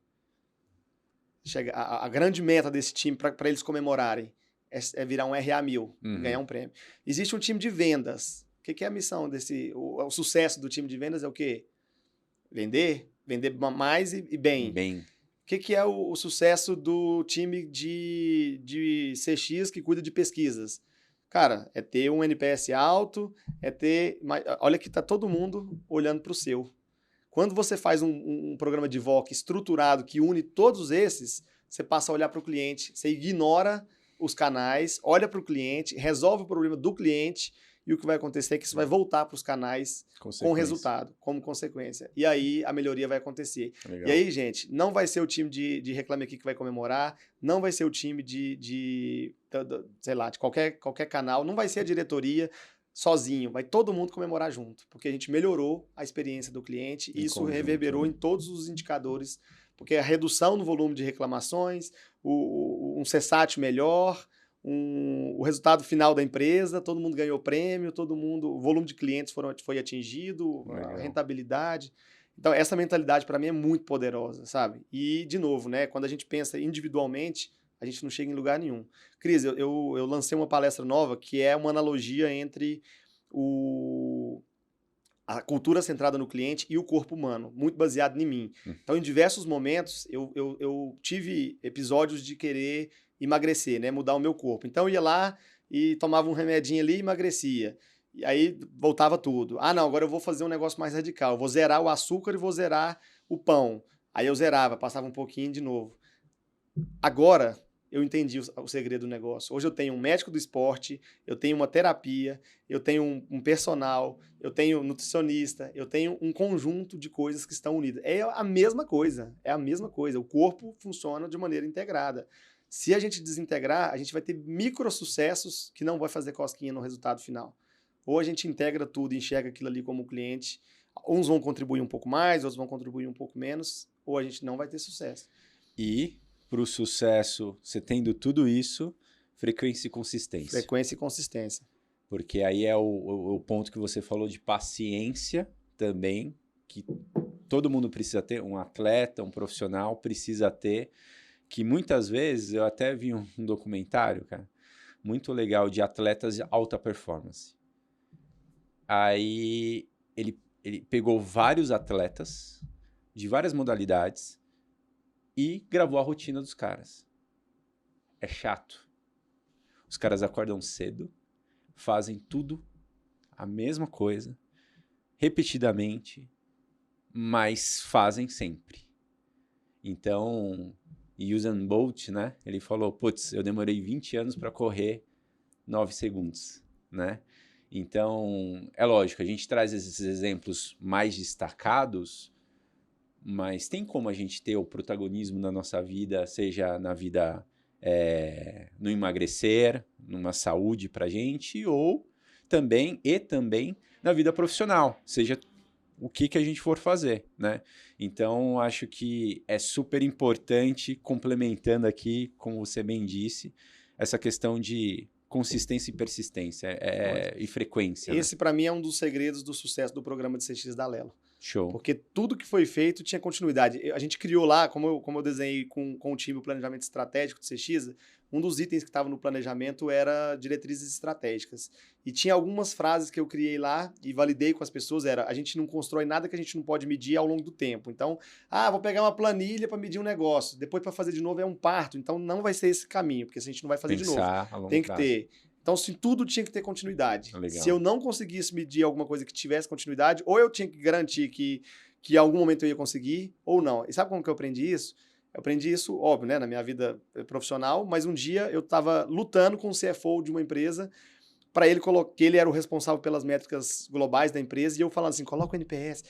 A grande meta desse time para eles comemorarem é virar um RA1000, ganhar um prêmio. Existe um time de vendas. O que é a missão desse... O sucesso do time de vendas é o quê? Vender mais e bem. Bem. O que é o sucesso do time de CX que cuida de pesquisas? Cara, é ter um NPS alto, é ter... Olha que tá todo mundo olhando para o seu. Quando você faz um programa de VOC estruturado que une todos esses, você passa a olhar para o cliente, você ignora os canais, olha para o cliente, resolve o problema do cliente e o que vai acontecer é que isso vai voltar para os canais com resultado, como consequência. E aí a melhoria vai acontecer. Legal. E aí, gente, não vai ser o time de Reclame Aqui que vai comemorar, não vai ser o time sei lá, de qualquer canal, não vai ser a diretoria sozinho, vai todo mundo comemorar junto, porque a gente melhorou a experiência do cliente e isso reverberou em todos os indicadores, porque a redução no volume de reclamações, um CSAT melhor, o resultado final da empresa, todo mundo ganhou prêmio, o volume de clientes foi atingido, a rentabilidade. Então, essa mentalidade para mim é muito poderosa, sabe? E, de novo, né, quando a gente pensa individualmente, a gente não chega em lugar nenhum. Cris, eu lancei uma palestra nova que é uma analogia entre a cultura centrada no cliente e o corpo humano, muito baseado em mim. Então, em diversos momentos, eu tive episódios de querer emagrecer, né, mudar o meu corpo. Então, eu ia lá e tomava um remedinho ali e emagrecia. E aí, voltava tudo. Ah, não, agora eu vou fazer um negócio mais radical. Eu vou zerar o açúcar e vou zerar o pão. Aí eu zerava, passava um pouquinho de novo. Agora, eu entendi o segredo do negócio. Hoje eu tenho um médico do esporte, eu tenho uma terapia, eu tenho um personal, eu tenho um nutricionista, eu tenho um conjunto de coisas que estão unidas. É a mesma coisa, O corpo funciona de maneira integrada. Se a gente desintegrar, a gente vai ter micro sucessos que não vai fazer cosquinha no resultado final. Ou a gente integra tudo e enxerga aquilo ali como cliente. Uns vão contribuir um pouco mais, outros vão contribuir um pouco menos, ou a gente não vai ter sucesso. E para o sucesso, você tendo tudo isso, frequência e consistência. Frequência e consistência. Porque aí é o ponto que você falou de paciência também, que todo mundo precisa ter, um atleta, um profissional precisa ter, que muitas vezes, eu até vi um documentário, cara, muito legal de atletas de alta performance. Aí ele pegou vários atletas de várias modalidades e gravou a rotina dos caras. É chato. Os caras acordam cedo, fazem tudo a mesma coisa, repetidamente, mas fazem sempre. Então, Usain Bolt, né? Ele falou, putz, eu demorei 20 anos para correr 9 segundos, né? Então, é lógico, a gente traz esses exemplos mais destacados, mas tem como a gente ter o protagonismo na nossa vida, seja na vida no emagrecer, numa saúde pra gente, ou também na vida profissional, seja o que a gente for fazer, né? Então, acho que é super importante, complementando aqui, como você bem disse, essa questão de consistência e persistência e frequência. Esse, para mim, é um dos segredos do sucesso do programa de CX da Lelo. Show. Porque tudo que foi feito tinha continuidade. A gente criou lá, como eu desenhei com o time o planejamento estratégico de CX, um dos itens que estava no planejamento era diretrizes estratégicas. E tinha algumas frases que eu criei lá e validei com as pessoas, a gente não constrói nada que a gente não pode medir ao longo do tempo. Então, vou pegar uma planilha para medir um negócio, depois para fazer de novo é um parto, então não vai ser esse caminho, porque a gente não vai fazer de novo. Tem que ter. Então, assim, tudo tinha que ter continuidade. Legal. Se eu não conseguisse medir alguma coisa que tivesse continuidade, ou eu tinha que garantir que em algum momento eu ia conseguir, ou não. E sabe como que eu aprendi isso? Eu aprendi isso, óbvio, né, na minha vida profissional, mas um dia eu estava lutando com o CFO de uma empresa para ele colocar, que ele era o responsável pelas métricas globais da empresa, e eu falando assim, coloca o NPS,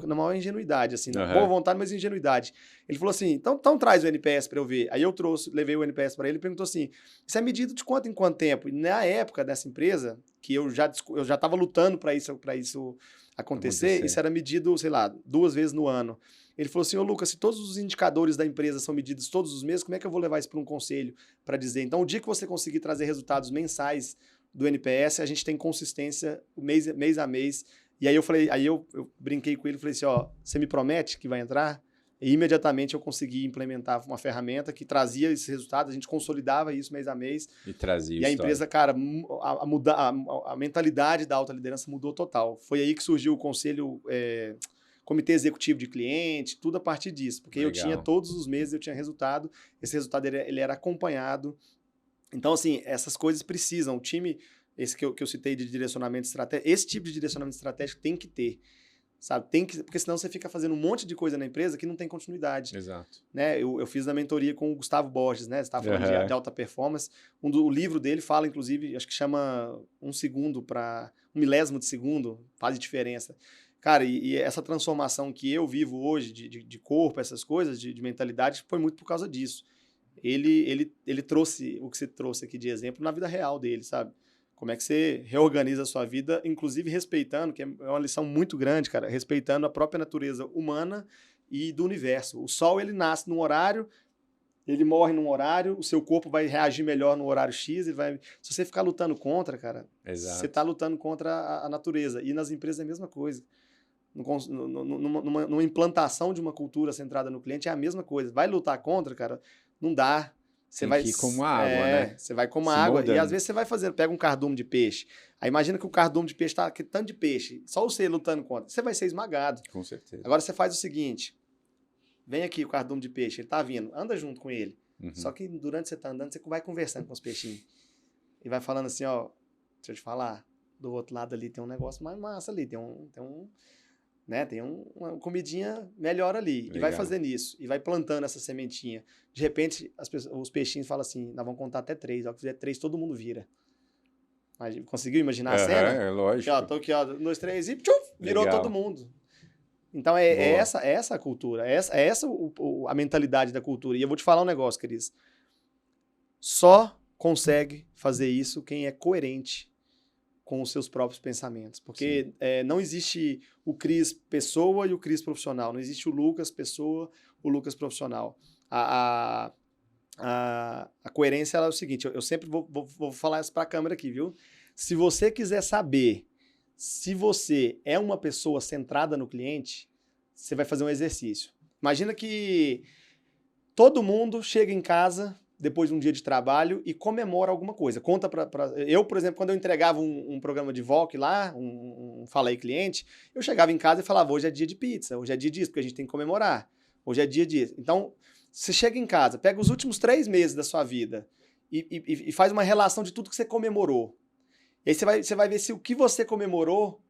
na maior ingenuidade, assim, boa vontade, mas ingenuidade. Ele falou assim, então traz o NPS para eu ver. Aí eu levei o NPS para ele e perguntou assim, isso é medido de quanto em quanto tempo? E na época dessa empresa, que eu já estava lutando para isso acontecer, isso era medido, sei lá, 2 vezes no ano. Ele falou assim, ô Lucas, se todos os indicadores da empresa são medidos todos os meses, como é que eu vou levar isso para um conselho para dizer? Então, o dia que você conseguir trazer resultados mensais do NPS, a gente tem consistência mês a mês. E aí eu brinquei com ele e falei assim, você me promete que vai entrar? E imediatamente eu consegui implementar uma ferramenta que trazia esses resultados, a gente consolidava isso mês a mês. E trazia E a empresa, cara, a mentalidade da alta liderança mudou total. Foi aí que surgiu o conselho... comitê executivo de cliente, tudo a partir disso, porque eu tinha todos os meses, eu tinha resultado, esse resultado ele era acompanhado. Então, assim, essas coisas precisam, o time, esse que eu citei de direcionamento estratégico, esse tipo de direcionamento estratégico tem que ter, sabe? Porque senão você fica fazendo um monte de coisa na empresa que não tem continuidade. Exato. Né? Eu fiz na mentoria com o Gustavo Borges, né? Você estava falando de alta performance. O livro dele fala, inclusive, acho que chama 1 segundo para 1 milésimo de segundo, faz diferença. Cara, e essa transformação que eu vivo hoje de corpo, essas coisas, de mentalidade, foi muito por causa disso. Ele trouxe o que você trouxe aqui de exemplo na vida real dele, sabe? Como é que você reorganiza a sua vida, inclusive respeitando, que é uma lição muito grande, cara, respeitando a própria natureza humana e do universo. O sol, ele nasce num horário, ele morre num horário, o seu corpo vai reagir melhor no horário X, se você ficar lutando contra, cara, você está lutando contra a natureza. E nas empresas é a mesma coisa. Numa implantação de uma cultura centrada no cliente é a mesma coisa. Vai lutar contra, cara? Não dá. Você vai ir como água, né? Você vai como água. Moldando. E às vezes você pega um cardume de peixe. Aí imagina que o cardume de peixe tá aqui, tanto de peixe. Só você lutando contra. Você vai ser esmagado. Com certeza. Agora você faz o seguinte. Vem aqui o cardume de peixe. Ele tá vindo. Anda junto com ele. Só que durante você tá andando, você vai conversando com os peixinhos. E vai falando assim, deixa eu te falar. Do outro lado ali tem um negócio mais massa ali. Tem uma comidinha melhor ali. Legal. E vai fazendo isso. E vai plantando essa sementinha. De repente, os peixinhos falam assim, nós vamos contar até 3. Ao que fizer 3, todo mundo vira. Conseguiu imaginar a cena? É lógico. Aqui, tô aqui, 1, 2, 3 e tchuf, virou todo mundo. Então, é essa a cultura. É essa a mentalidade da cultura. E eu vou te falar um negócio, Cris. Só consegue fazer isso quem é coerente com os seus próprios pensamentos. Porque não existe o Cris pessoa e o Cris profissional. Não existe o Lucas pessoa, o Lucas profissional. A coerência é o seguinte, eu sempre vou falar isso para a câmera aqui, viu? Se você quiser saber se você é uma pessoa centrada no cliente, você vai fazer um exercício. Imagina que todo mundo chega em casa depois de um dia de trabalho e comemora alguma coisa. Conta eu, por exemplo, quando eu entregava um programa de VOC lá, um Fala aí Cliente, eu chegava em casa e falava, hoje é dia de pizza, hoje é dia disso, porque a gente tem que comemorar. Hoje é dia disso. Então, você chega em casa, pega os últimos 3 meses da sua vida e faz uma relação de tudo que você comemorou. E aí você vai ver se o que você comemorou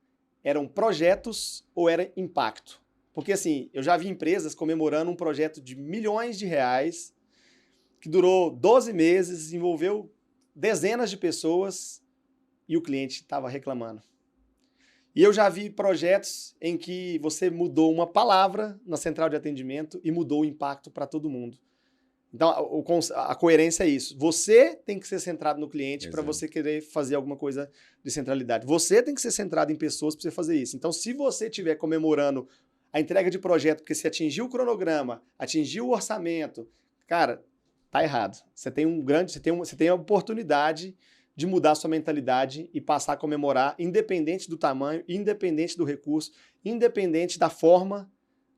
eram projetos ou era impacto. Porque assim, eu já vi empresas comemorando um projeto de milhões de reais que durou 12 meses, envolveu dezenas de pessoas e o cliente estava reclamando. E eu já vi projetos em que você mudou uma palavra na central de atendimento e mudou o impacto para todo mundo. Então, a coerência é isso. Você tem que ser centrado no cliente para você querer fazer alguma coisa de centralidade. Você tem que ser centrado em pessoas para você fazer isso. Então, se você estiver comemorando a entrega de projeto porque você atingiu o cronograma, atingiu o orçamento, cara, tá errado. Você tem a oportunidade de mudar a sua mentalidade e passar a comemorar, independente do tamanho, independente do recurso, independente da forma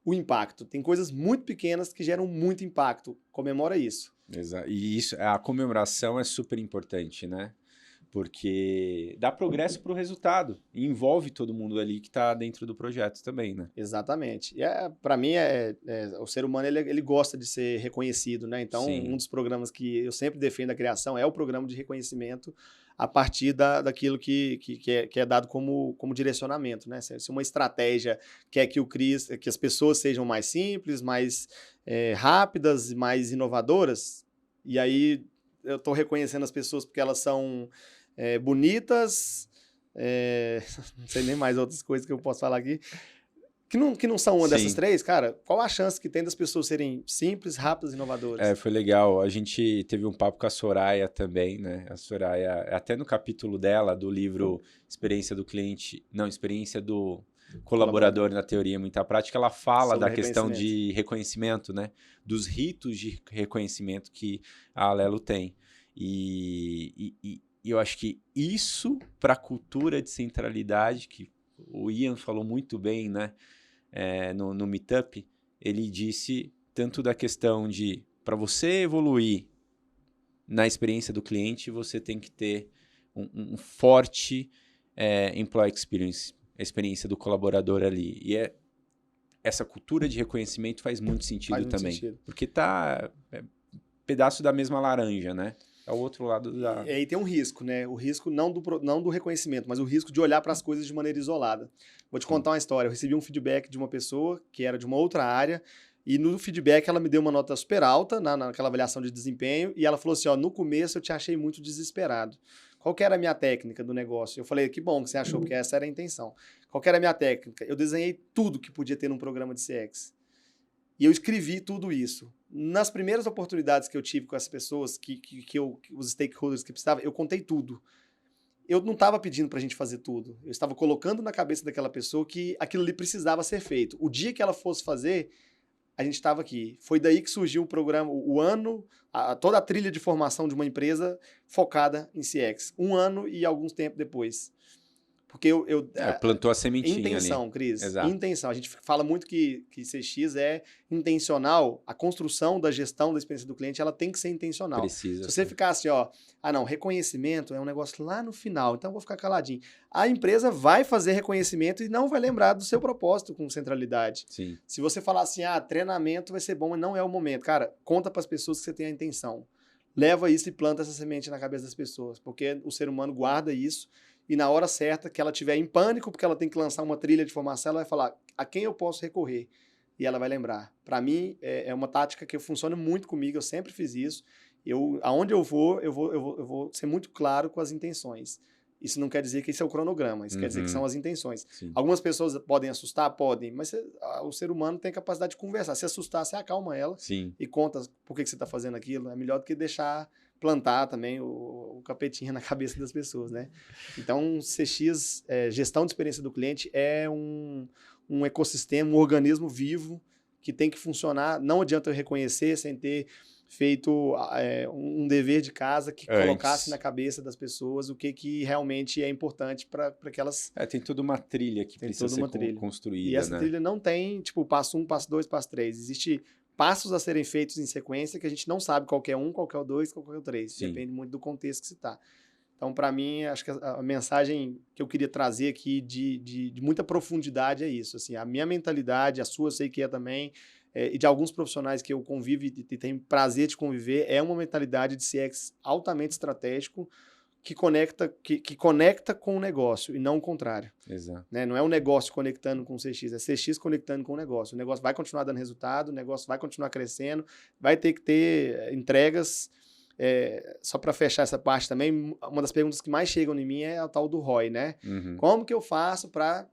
o impacto. Tem coisas muito pequenas que geram muito impacto. Comemora isso. Exato. E isso, a comemoração é super importante, né? Porque dá progresso para o resultado e envolve todo mundo ali que está dentro do projeto também, né? Exatamente. E para mim, o ser humano ele gosta de ser reconhecido, né? Então, Sim. um dos programas que eu sempre defendo a criação é o programa de reconhecimento a partir daquilo que é dado como direcionamento, né? Se uma estratégia quer que as pessoas sejam mais simples, mais rápidas, mais inovadoras, e aí eu estou reconhecendo as pessoas porque elas são bonitas, não sei nem mais outras coisas que eu posso falar aqui, que não são uma dessas três, cara, qual a chance que tem das pessoas serem simples, rápidas e inovadoras? Foi legal. A gente teve um papo com a Soraya também, né? A Soraya, até no capítulo dela, do livro Experiência do Cliente, não, Experiência do Colaborador na Teoria Muita Prática, ela fala da questão de reconhecimento, né? Dos ritos de reconhecimento que a Alelo tem. E eu acho que isso, para a cultura de centralidade, que o Ian falou muito bem, né? No Meetup, ele disse tanto da questão de, para você evoluir na experiência do cliente, você tem que ter um forte employee experience, a experiência do colaborador ali. E essa cultura de reconhecimento faz muito sentido também. Porque tá pedaço da mesma laranja, né? É o outro lado da... E aí tem um risco, né? O risco não do reconhecimento, mas o risco de olhar para as coisas de maneira isolada. Vou te contar uma história. Eu recebi um feedback de uma pessoa que era de uma outra área, e no feedback ela me deu uma nota super alta naquela avaliação de desempenho, e ela falou assim, ó, no começo eu te achei muito desesperado. Qual que era a minha técnica do negócio? Eu falei, que bom que você achou, porque essa era a intenção. Qual que era a minha técnica? Eu desenhei tudo que podia ter num programa de CX. E eu escrevi tudo isso. Nas primeiras oportunidades que eu tive com as pessoas, os stakeholders que precisavam, eu contei tudo. Eu não estava pedindo para a gente fazer tudo. Eu estava colocando na cabeça daquela pessoa que aquilo ali precisava ser feito. O dia que ela fosse fazer, a gente estava aqui. Foi daí que surgiu o programa, o ano, toda a trilha de formação de uma empresa focada em CX. 1 ano e alguns tempos depois. Porque plantou a sementinha intenção, ali. Cris. Exato. Intenção. A gente fala muito que CX é intencional. A construção da gestão da experiência do cliente, ela tem que ser intencional. Precisa. Se você ficar assim, reconhecimento é um negócio lá no final, então eu vou ficar caladinho. A empresa vai fazer reconhecimento e não vai lembrar do seu propósito com centralidade. Sim. Se você falar assim, treinamento vai ser bom, mas não é o momento. Cara, conta para as pessoas que você tem a intenção. Leva isso e planta essa semente na cabeça das pessoas, porque o ser humano guarda isso. E na hora certa, que ela estiver em pânico, porque ela tem que lançar uma trilha de formação, ela vai falar a quem eu posso recorrer. E ela vai lembrar. Para mim, é uma tática que funciona muito comigo, eu sempre fiz isso. Aonde eu vou ser muito claro com as intenções. Isso não quer dizer que isso é o cronograma, isso quer dizer que são as intenções. Sim. Algumas pessoas podem assustar? Podem, mas o ser humano tem capacidade de conversar. Se assustar, você acalma ela. Sim. E conta por que você está fazendo aquilo. É melhor do que deixar plantar também o capetinha na cabeça das pessoas, né? Então, CX, gestão de experiência do cliente, é um ecossistema, um organismo vivo que tem que funcionar. Não adianta eu reconhecer sem ter feito um dever de casa que colocasse na cabeça das pessoas o que realmente é importante para que elas... Tem toda uma trilha que precisa ser construída, e essa trilha não tem, tipo, passo 1, passo 2, passo 3. Existe passos a serem feitos em sequência que a gente não sabe qual que é 1, qual que é o 2, qual que é o 3. Sim. Depende muito do contexto que se está. Então, para mim, acho que a mensagem que eu queria trazer aqui de muita profundidade é isso. Assim, a minha mentalidade, a sua eu sei que é também, e de alguns profissionais que eu convivo e tenho prazer de conviver, é uma mentalidade de CX altamente estratégico que conecta com o negócio e não o contrário. Exato. Né? Não é o negócio conectando com o CX, é CX conectando com o negócio. O negócio vai continuar dando resultado, o negócio vai continuar crescendo, vai ter que ter entregas. Só para fechar essa parte também, uma das perguntas que mais chegam em mim é a tal do ROI, né? Uhum. Como que eu faço para...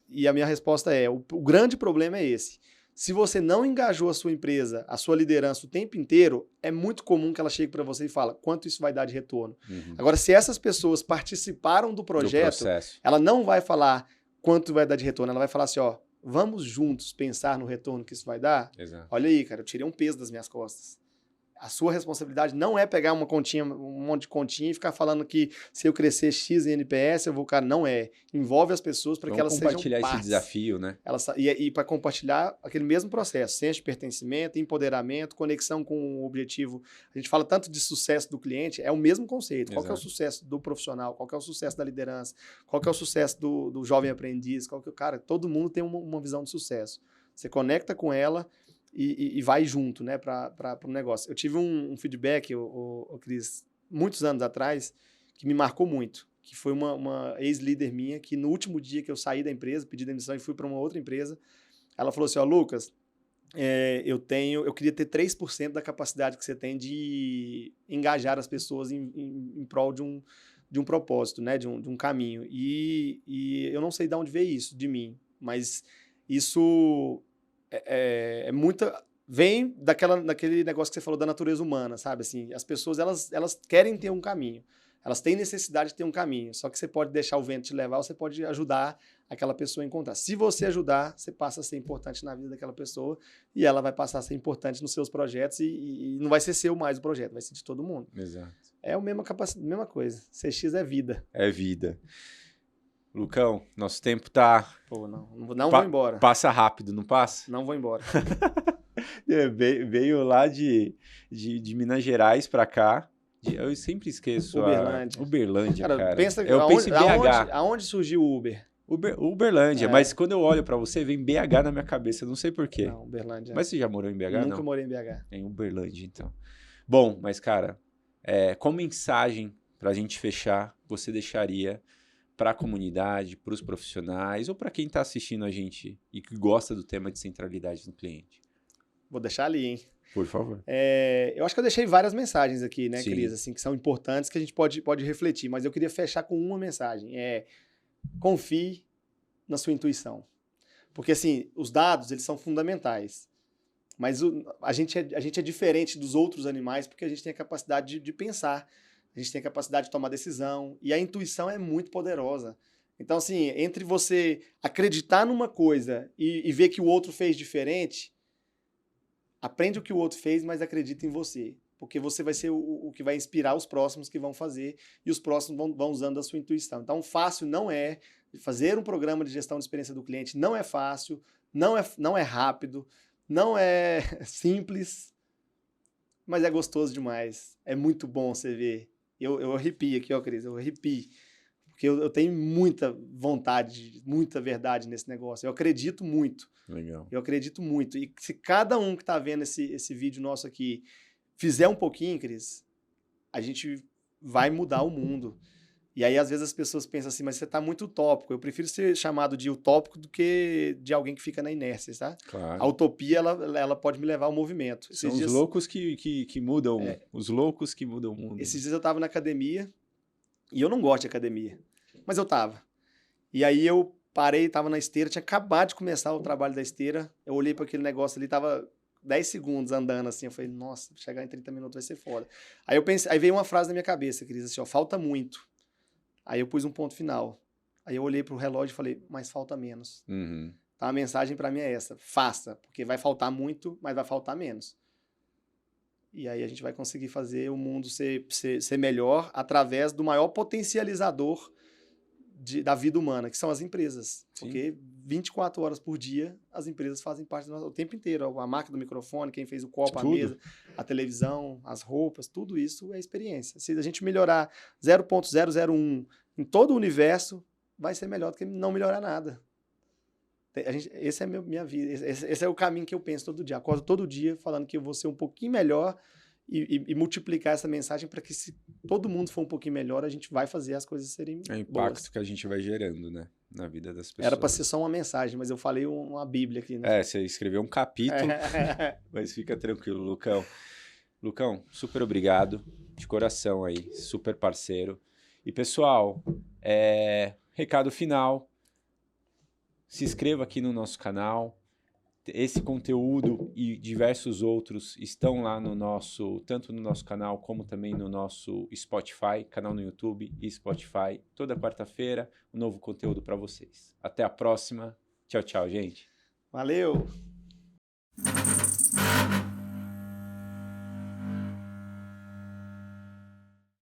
E a minha resposta é, o grande problema é esse. Se você não engajou a sua empresa, a sua liderança o tempo inteiro, é muito comum que ela chegue para você e fala quanto isso vai dar de retorno. Uhum. Agora, se essas pessoas participaram do projeto, ela não vai falar quanto vai dar de retorno, ela vai falar assim, vamos juntos pensar no retorno que isso vai dar? Exato. Olha aí, cara, eu tirei um peso das minhas costas. A sua responsabilidade não é pegar uma continha, um monte de continha e ficar falando que se eu crescer X em NPS, eu vou, cara, não é. Envolve as pessoas para que elas sejam compartilhar esse partes. desafio, né? E para compartilhar aquele mesmo processo, senso de pertencimento, empoderamento, conexão com o objetivo. A gente fala tanto de sucesso do cliente, é o mesmo conceito. Qual que é o sucesso do profissional? Qual que é o sucesso da liderança? Qual que é o sucesso do jovem aprendiz? Cara, todo mundo tem uma visão de sucesso. Você conecta com ela e vai junto, né, para o negócio. Eu tive um feedback, Cris, muitos anos atrás, que me marcou muito, que foi uma ex-líder minha, que no último dia que eu saí da empresa, pedi demissão e fui para uma outra empresa, ela falou assim, Lucas, eu queria ter 3% da capacidade que você tem de engajar as pessoas em prol de um propósito, né, de um caminho. E eu não sei de onde veio isso de mim, mas isso vem daquele negócio que você falou da natureza humana, sabe? Assim, as pessoas, elas querem ter um caminho. Elas têm necessidade de ter um caminho. Só que você pode deixar o vento te levar, ou você pode ajudar aquela pessoa a encontrar. Se você ajudar, você passa a ser importante na vida daquela pessoa e ela vai passar a ser importante nos seus projetos e não vai ser seu mais o projeto, vai ser de todo mundo. Exato. É a mesma coisa. CX é vida. É vida. Lucão, nosso tempo tá... Pô, não vou embora. Passa rápido, não passa? Não vou embora. Veio lá de Minas Gerais pra cá. Eu sempre esqueço. Uberlândia, cara. Pensa, eu penso em BH. Aonde surgiu o Uber? Uberlândia, mas quando eu olho pra você, vem BH na minha cabeça, eu não sei porquê. Não, Uberlândia. Mas você já morou em BH? Nunca morei em BH. Em Uberlândia, então. Bom, mas cara, qual mensagem pra gente fechar você deixaria para a comunidade, para os profissionais ou para quem está assistindo a gente e que gosta do tema de centralidade no cliente? Vou deixar ali, hein? Por favor. Eu acho que eu deixei várias mensagens aqui, né, Sim. Cris, assim, que são importantes, que a gente pode refletir, mas eu queria fechar com uma mensagem. Confie na sua intuição. Porque, assim, os dados, eles são fundamentais. Mas a gente é diferente dos outros animais porque a gente tem a capacidade de pensar. A gente tem a capacidade de tomar decisão. E a intuição é muito poderosa. Então, assim, entre você acreditar numa coisa e ver que o outro fez diferente, aprende o que o outro fez, mas acredita em você. Porque você vai ser o que vai inspirar os próximos que vão fazer e os próximos vão usando a sua intuição. Então, fácil não é. Fazer um programa de gestão de experiência do cliente não é fácil, não é rápido, não é simples, mas é gostoso demais. É muito bom você ver. Eu arrepio aqui, ó, Cris, eu arrepio. Porque eu tenho muita vontade, muita verdade nesse negócio. Eu acredito muito. Legal. Eu acredito muito. E se cada um que está vendo esse vídeo nosso aqui fizer um pouquinho, Cris, a gente vai mudar o mundo. E aí, às vezes, as pessoas pensam assim, mas você está muito utópico. Eu prefiro ser chamado de utópico do que de alguém que fica na inércia, tá? Claro. A utopia, ela pode me levar ao movimento. São os loucos que mudam, os loucos que mudam o mundo. Esses dias eu estava na academia, e eu não gosto de academia, mas eu estava. E aí eu parei, estava na esteira, tinha acabado de começar o trabalho da esteira, eu olhei para aquele negócio ali, estava 10 segundos andando assim, eu falei, nossa, chegar em 30 minutos vai ser foda. Aí eu pensei, aí veio uma frase na minha cabeça, Cris, assim, ó, falta muito. Aí eu pus um ponto final. Aí eu olhei pro relógio e falei, mas falta menos. Uhum. Então a mensagem para mim é essa, faça, porque vai faltar muito, mas vai faltar menos. E aí a gente vai conseguir fazer o mundo ser melhor através do maior potencializador da vida humana, que são as empresas. Sim. Porque 24 horas por dia, as empresas fazem parte do nosso, o tempo inteiro. A máquina do microfone, quem fez o copo, a mesa, a televisão, as roupas, tudo isso é experiência. Se a gente melhorar 0.001 em todo o universo, vai ser melhor do que não melhorar nada. Esse é minha vida, esse é o caminho que eu penso todo dia. Acordo todo dia falando que eu vou ser um pouquinho melhor e multiplicar essa mensagem para que, se todo mundo for um pouquinho melhor, a gente vai fazer as coisas serem boas. É o impacto que a gente vai gerando, né, na vida das pessoas. Era para ser só uma mensagem, mas eu falei uma bíblia aqui, né? Você escreveu um capítulo, mas fica tranquilo, Lucão. Lucão, super obrigado, de coração aí, super parceiro. E, pessoal, recado final, se inscreva aqui no nosso canal. Esse conteúdo e diversos outros estão lá tanto no nosso canal como também no nosso Spotify, canal no YouTube e Spotify. Toda quarta-feira, um novo conteúdo para vocês. Até a próxima. Tchau, tchau, gente. Valeu!